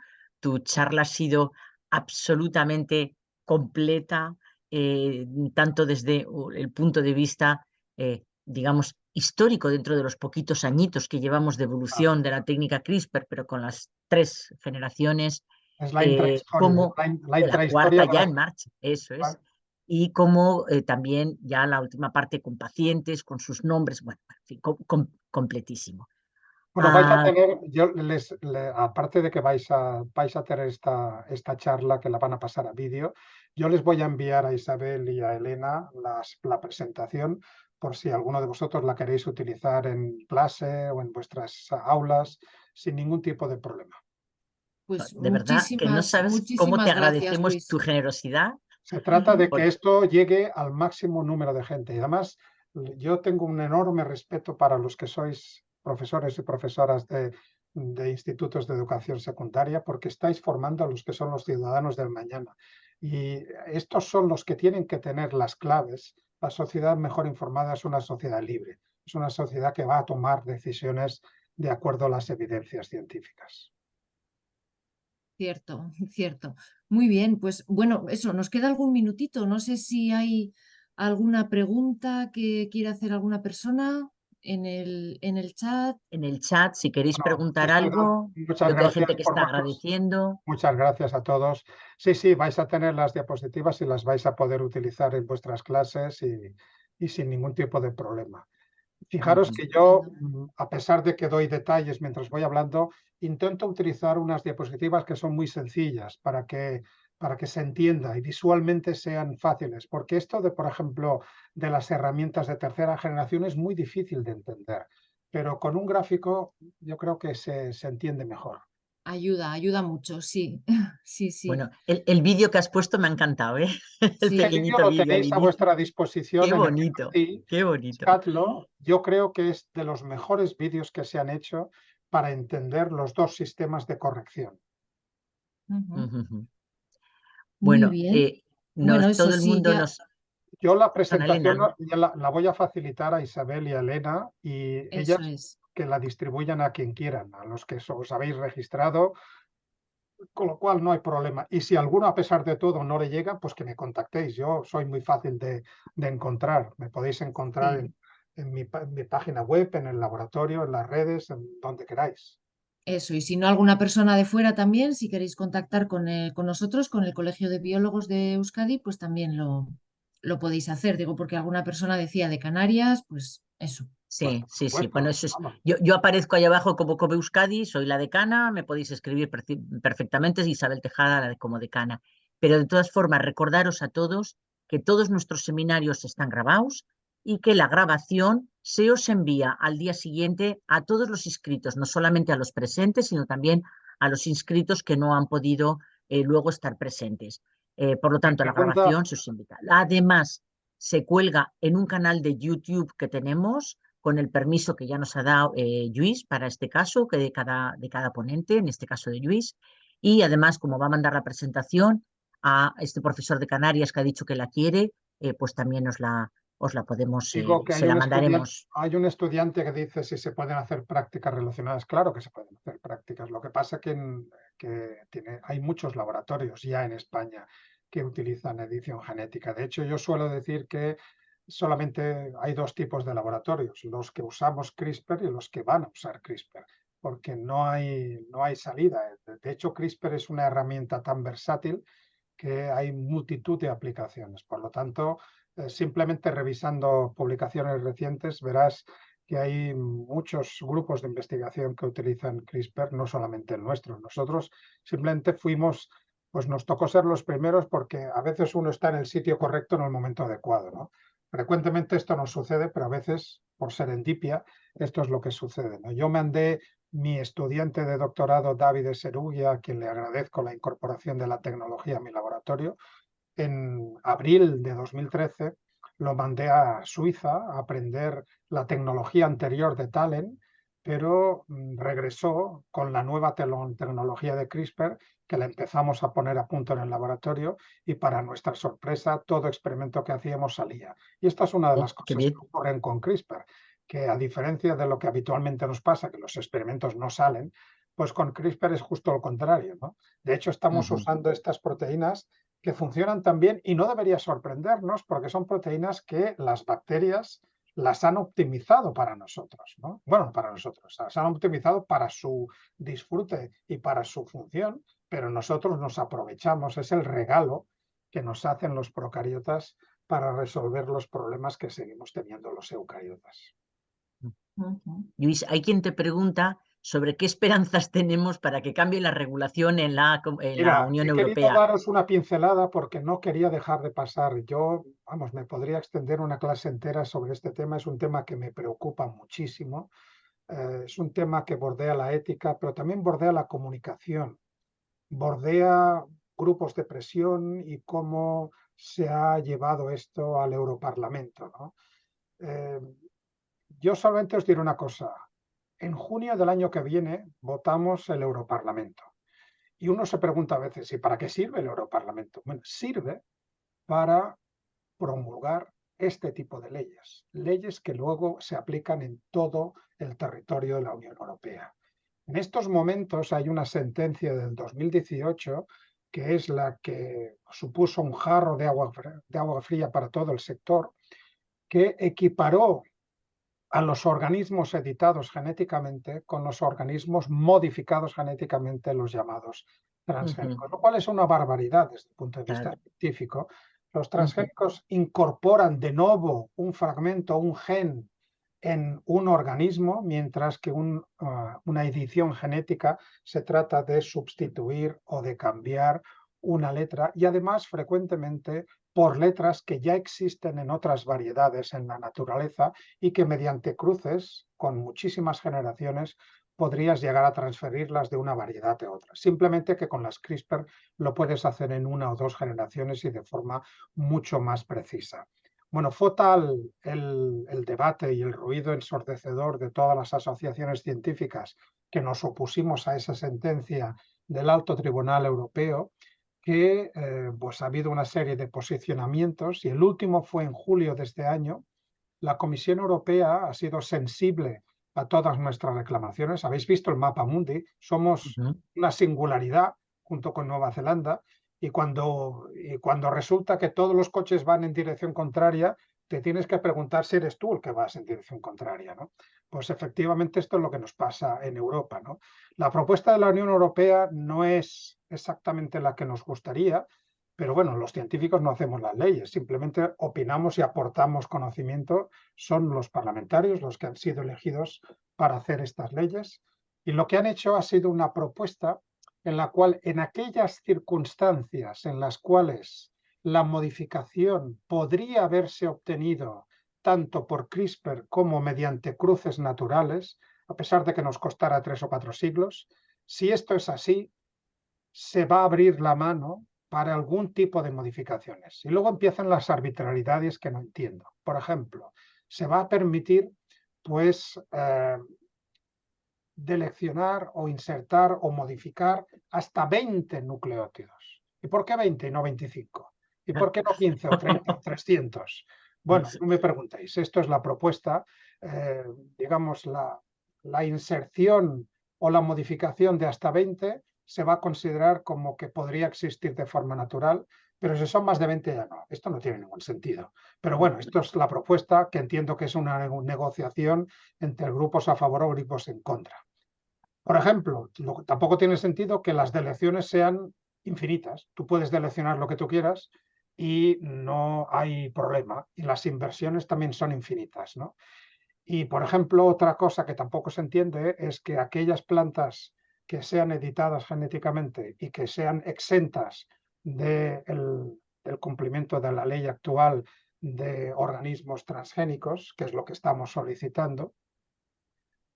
charla ha sido absolutamente completa, tanto desde el punto de vista, digamos, histórico dentro de los poquitos añitos que llevamos de evolución de la técnica CRISPR, pero con las 3 generaciones, Es la intrahistoria, como la de la intrahistoria cuarta de ya las... en marcha, eso es. Y como también ya la última parte con pacientes, con sus nombres, bueno, en fin, completísimo. Bueno, vais a tener, aparte de que vais a tener esta charla que la van a pasar a vídeo, yo les voy a enviar a Isabel y a Elena la presentación por si alguno de vosotros la queréis utilizar en clase o en vuestras aulas sin ningún tipo de problema. Pues De verdad que no sabes cómo te muchísimas gracias, agradecemos Luis. tu generosidad. Se trata de que esto llegue al máximo número de gente. Y además, yo tengo un enorme respeto para los que sois profesores y profesoras de institutos de educación secundaria, porque estáis formando a los que son los ciudadanos del mañana. Y estos son los que tienen que tener las claves. La sociedad mejor informada es una sociedad libre. Es una sociedad que va a tomar decisiones de acuerdo a las evidencias científicas. Cierto, cierto. Muy bien, pues bueno, eso, nos queda algún minutito. No sé si hay alguna pregunta que quiera hacer alguna persona en el chat. En el chat, si queréis Bueno, preguntar algo, muchas veo que hay gracias gente que por está vuestros... agradeciendo. Muchas gracias a todos. Sí, sí, vais a tener las diapositivas y las vais a poder utilizar en vuestras clases y sin ningún tipo de problema. Fijaros que yo, a pesar de que doy detalles mientras voy hablando, intento utilizar unas diapositivas que son muy sencillas para que se entienda y visualmente sean fáciles, porque esto de, por ejemplo, de las herramientas de tercera generación es muy difícil de entender, pero con un gráfico yo creo que se entiende mejor. Ayuda mucho, sí. Sí, sí. Bueno, el vídeo que has puesto me ha encantado, ¿eh? El Sí. Este vídeo pequeñito lo vídeo al tenéis a inicio. vuestra disposición Qué en el bonito, sí, qué bonito. buscadlo. Yo creo que es de los mejores vídeos que se han hecho para entender los dos sistemas de corrección. Ujú. Muy Bueno, bien. Bueno, eso todo el sí, mundo ya. nos... Yo la Perdona, presentación Elena. ya la voy a facilitar a Isabel y a Elena y Eso ellas es. que la distribuyan a quien quieran, a los que os habéis registrado, con lo cual no hay problema. Y si alguno, a pesar de todo, no le llega, pues que me contactéis. Yo soy muy fácil de encontrar. Me podéis encontrar Sí. en mi página web, en el laboratorio, en las redes, en donde queráis. Eso, y si no, alguna persona de fuera también, si queréis contactar con nosotros, con el Colegio de Biólogos de Euskadi, pues también lo podéis hacer. Digo, porque alguna persona decía de Canarias, pues eso. Pues, Sí, por sí, sí. Bueno, supuesto, eso es. vamos. Yo aparezco ahí abajo como Kobe Euskadi, soy la decana, me podéis escribir perfectamente, es Isabel Tejada, como decana. Pero de todas formas, recordaros a todos que todos nuestros seminarios están grabados y que la grabación se os envía al día siguiente a todos los inscritos, no solamente a los presentes, sino también a los inscritos que no han podido luego estar presentes. Por lo tanto, la Pregunta, grabación se os invita. Además, se cuelga en un canal de YouTube que tenemos, con el permiso que ya nos ha dado Luis para este caso, que de cada ponente, en este caso de Luis, y además, como va a mandar la presentación a este profesor de Canarias que ha dicho que la quiere, pues también os os la podemos, Digo que se la mandaremos. hay un estudiante que dice si se pueden hacer prácticas relacionadas. Claro que se pueden hacer prácticas. Lo que pasa que hay muchos laboratorios ya en España que utilizan edición genética. De hecho, yo suelo decir que solamente hay dos tipos de laboratorios, los que usamos CRISPR y los que van a usar CRISPR, porque no hay salida. De hecho, CRISPR es una herramienta tan versátil que hay multitud de aplicaciones. Por lo tanto, simplemente revisando publicaciones recientes verás que hay muchos grupos de investigación que utilizan CRISPR, no solamente el nuestro. Nosotros simplemente pues nos tocó ser los primeros porque a veces uno está en el sitio correcto en el momento adecuado, ¿no? Frecuentemente esto no sucede, pero a veces, por serendipia, esto es lo que sucede, ¿no? Yo mandé mi estudiante de doctorado, David Serugia, a quien le agradezco la incorporación de la tecnología a mi laboratorio, en abril de 2013 lo mandé a Suiza a aprender la tecnología anterior de Talent, pero regresó con la nueva tecnología de CRISPR que la empezamos a poner a punto en el laboratorio y para nuestra sorpresa todo experimento que hacíamos salía. Y esta es una de las Qué cosas bien. que ocurren con CRISPR, que a diferencia de lo que habitualmente nos pasa, que los experimentos no salen, pues con CRISPR es justo lo contrario, ¿no? De hecho, estamos usando estas proteínas que funcionan tan bien y no debería sorprendernos porque son proteínas que las bacterias las han optimizado para nosotros, ¿no? Bueno, para nosotros, las han optimizado para su disfrute y para su función, pero nosotros nos aprovechamos, es el regalo que nos hacen los procariotas para resolver los problemas que seguimos teniendo los eucariotas. Luis, hay quien te pregunta sobre qué esperanzas tenemos para que cambie la regulación en la Mira, Unión he querido Europea. daros una pincelada porque no quería dejar de pasar. Yo, vamos, me podría extender una clase entera sobre este tema. Es un tema que me preocupa muchísimo. Es un tema que bordea la ética, pero también bordea la comunicación, bordea grupos de presión y cómo se ha llevado esto al Europarlamento, ¿no? Yo solamente os diré una cosa. En junio del año que viene votamos el Europarlamento. Y uno se pregunta a veces, ¿y para qué sirve el Europarlamento? Bueno, sirve para promulgar este tipo de leyes, leyes que luego se aplican en todo el territorio de la Unión Europea. En estos momentos hay una sentencia del 2018 que es la que supuso un jarro de agua fría para todo el sector, que equiparó a los organismos editados genéticamente con los organismos modificados genéticamente, los llamados transgénicos, lo cual es una barbaridad desde el punto de vista científico. Los transgénicos incorporan de nuevo un fragmento, un gen en un organismo, mientras que una edición genética se trata de sustituir o de cambiar una letra y además frecuentemente por letras que ya existen en otras variedades en la naturaleza y que mediante cruces con muchísimas generaciones podrías llegar a transferirlas de una variedad a otra. Simplemente que con las CRISPR lo puedes hacer en una o dos generaciones y de forma mucho más precisa. Bueno, fue tal el debate y el ruido ensordecedor de todas las asociaciones científicas que nos opusimos a esa sentencia del Alto Tribunal Europeo que pues ha habido una serie de posicionamientos y el último fue en julio de este año. La Comisión Europea ha sido sensible a todas nuestras reclamaciones. Habéis visto el mapa mundi, somos una singularidad junto con Nueva Zelanda y cuando resulta que todos los coches van en dirección contraria, te tienes que preguntar si eres tú el que vas en dirección contraria, ¿no? Pues efectivamente esto es lo que nos pasa en Europa, ¿no? La propuesta de la Unión Europea no es exactamente la que nos gustaría, pero bueno, los científicos no hacemos las leyes, simplemente opinamos y aportamos conocimiento. Son los parlamentarios los que han sido elegidos para hacer estas leyes y lo que han hecho ha sido una propuesta en la cual en aquellas circunstancias en las cuales la modificación podría haberse obtenido tanto por CRISPR como mediante cruces naturales, a pesar de que nos costara 3 o 4 siglos, si esto es así, se va a abrir la mano para algún tipo de modificaciones. Y luego empiezan las arbitrariedades que no entiendo. Por ejemplo, se va a permitir pues deleccionar o insertar o modificar hasta 20 nucleótidos. ¿Y por qué 20 y no 25? ¿Y por qué no 15 o 30 o 300? Bueno, no me preguntéis, esto es la propuesta, digamos, la inserción o la modificación de hasta 20 se va a considerar como que podría existir de forma natural, pero si son más de 20 ya no, esto no tiene ningún sentido. Pero bueno, esto es la propuesta que entiendo que es una negociación entre grupos a favor o grupos en contra. Por ejemplo, tampoco tiene sentido que las delecciones sean infinitas. Tú puedes deleccionar lo que tú quieras y no hay problema. Y las inversiones también son infinitas, ¿no? Y, por ejemplo, otra cosa que tampoco se entiende es que aquellas plantas que sean editadas genéticamente y que sean exentas del cumplimiento de la ley actual de organismos transgénicos, que es lo que estamos solicitando,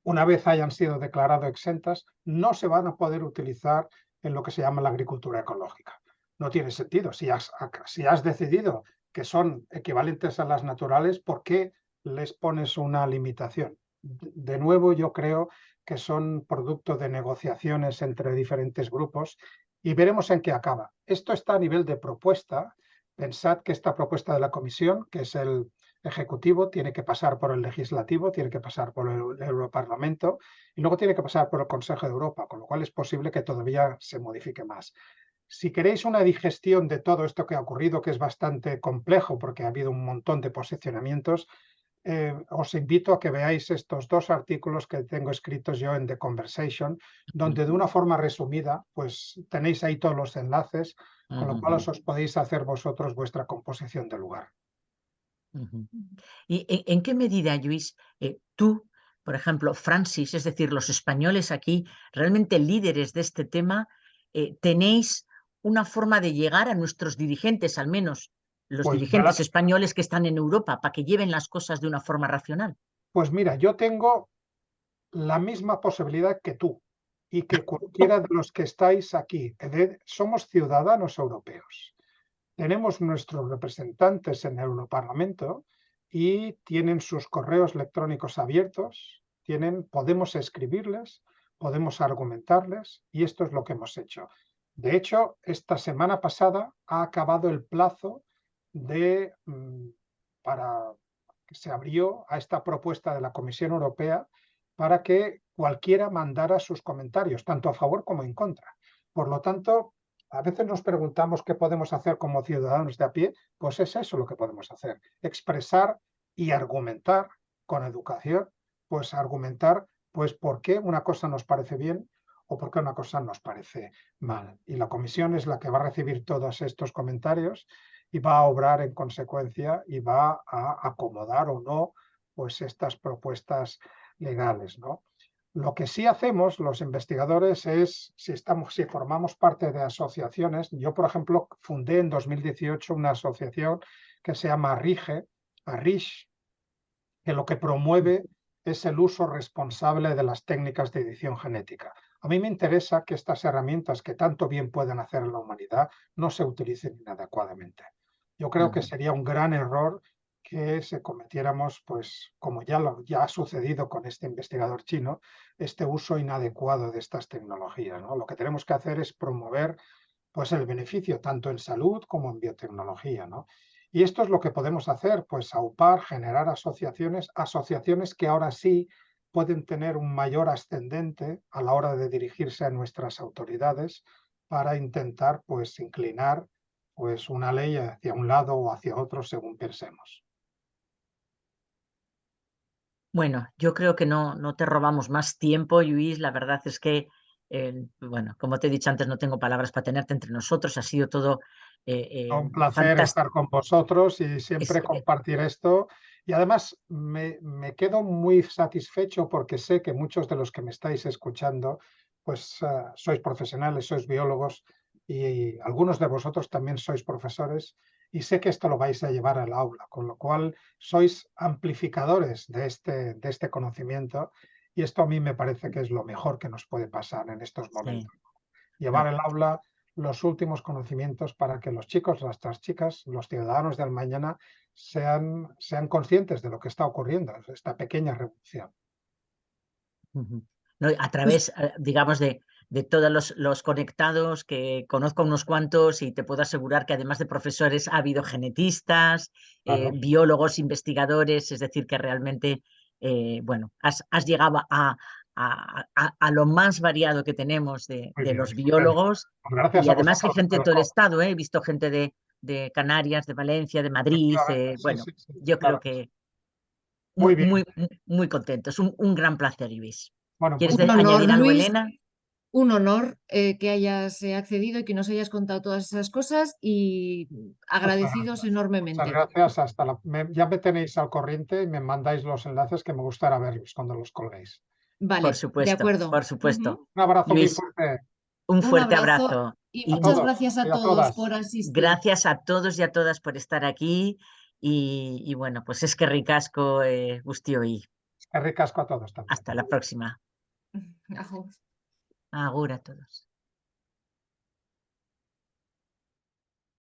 una vez hayan sido declaradas exentas, no se van a poder utilizar en lo que se llama la agricultura ecológica. No tiene sentido. Si has decidido que son equivalentes a las naturales, ¿por qué les pones una limitación? De nuevo, yo creo que son producto de negociaciones entre diferentes grupos y veremos en qué acaba. Esto está a nivel de propuesta. Pensad que esta propuesta de la Comisión, que es el Ejecutivo, tiene que pasar por el Legislativo, tiene que pasar por el Europarlamento y luego tiene que pasar por el Consejo de Europa, con lo cual es posible que todavía se modifique más. Si queréis una digestión de todo esto que ha ocurrido, que es bastante complejo porque ha habido un montón de posicionamientos, os invito a que veáis estos 2 artículos que tengo escritos yo en The Conversation, donde de una forma resumida, pues tenéis ahí todos los enlaces, con lo cual os podéis hacer vosotros vuestra composición de lugar. ¿Y en qué medida, Lluís, tú, por ejemplo, Francis, es decir, los españoles aquí, realmente líderes de este tema, tenéis una forma de llegar a nuestros dirigentes, al menos los Pues, dirigentes españoles que están en Europa, para que lleven las cosas de una forma racional? pues mira, yo tengo la misma posibilidad que tú y que cualquiera de los que estáis aquí. Somos ciudadanos europeos. Tenemos nuestros representantes en el Europarlamento y tienen sus correos electrónicos abiertos, podemos escribirles, podemos argumentarles y esto es lo que hemos hecho. De hecho, esta semana pasada ha acabado el plazo para que se abrió a esta propuesta de la Comisión Europea para que cualquiera mandara sus comentarios, tanto a favor como en contra. Por lo tanto, a veces nos preguntamos qué podemos hacer como ciudadanos de a pie, pues es eso lo que podemos hacer, expresar y argumentar con educación, pues argumentar pues por qué una cosa nos parece bien o por qué una cosa nos parece mal. Y la comisión es la que va a recibir todos estos comentarios y va a obrar en consecuencia y va a acomodar o no pues estas propuestas legales, ¿no? Lo que sí hacemos los investigadores es, si formamos parte de asociaciones, yo por ejemplo fundé en 2018 una asociación que se llama ARISH, que lo que promueve es el uso responsable de las técnicas de edición genética. A mí me interesa que estas herramientas que tanto bien pueden hacer en la humanidad no se utilicen inadecuadamente. Yo creo que sería un gran error que se cometiéramos, pues como ya ha sucedido con este investigador chino, este uso inadecuado de estas tecnologías, ¿no? Lo que tenemos que hacer es promover pues, el beneficio tanto en salud como en biotecnología, ¿no? Y esto es lo que podemos hacer, pues aupar, generar asociaciones que ahora sí pueden tener un mayor ascendente a la hora de dirigirse a nuestras autoridades para intentar pues inclinar pues una ley hacia un lado o hacia otro según pensemos. Bueno, yo creo que no te robamos más tiempo, Lluís. La verdad es que, bueno, como te he dicho antes, no tengo palabras para tenerte entre nosotros. Ha sido todo Un placer fantástico. estar con vosotros y siempre compartir esto. Y además me quedo muy satisfecho porque sé que muchos de los que me estáis escuchando, pues sois profesionales, sois biólogos y algunos de vosotros también sois profesores y sé que esto lo vais a llevar al aula, con lo cual sois amplificadores de este conocimiento y esto a mí me parece que es lo mejor que nos puede pasar en estos momentos. Llevar al aula los últimos conocimientos para que los chicos, nuestras chicas, los ciudadanos del mañana sean conscientes de lo que está ocurriendo, esta pequeña revolución. No, a través, digamos, de de todos los conectados, que conozco unos cuantos y te puedo asegurar que además de profesores ha habido genetistas, Claro. biólogos, investigadores, es decir, que realmente, bueno, has llegado a lo más variado que tenemos de Muy bien, los estupendo. biólogos, Pues gracias y a además hay vosotros gente de por todo el el estado, he visto gente de Canarias, de Valencia, de Madrid, Efectivamente, sí, bueno, sí, sí, yo creo claro. que Muy bien. muy contentos, un gran placer, Luis. Bueno, ¿Quieres Un honor, añadir algo, Luis, Elena? un honor que hayas accedido y que nos hayas contado todas esas cosas y agradecidos Muchas enormemente. gracias. Ya me tenéis al corriente y me mandáis los enlaces que me gustará verlos cuando los colguéis. Vale, de acuerdo. Por supuesto. Ujú. Un abrazo muy Luis, fuerte un Un fuerte abrazo abrazo y y a muchas todos gracias y a a todos todas. por asistir. gracias a todos y a todas por estar aquí. Y bueno, pues es que ricasco, guztioi. Es que ricasco a todos también. Hasta la próxima. Ajo. Agur a todos.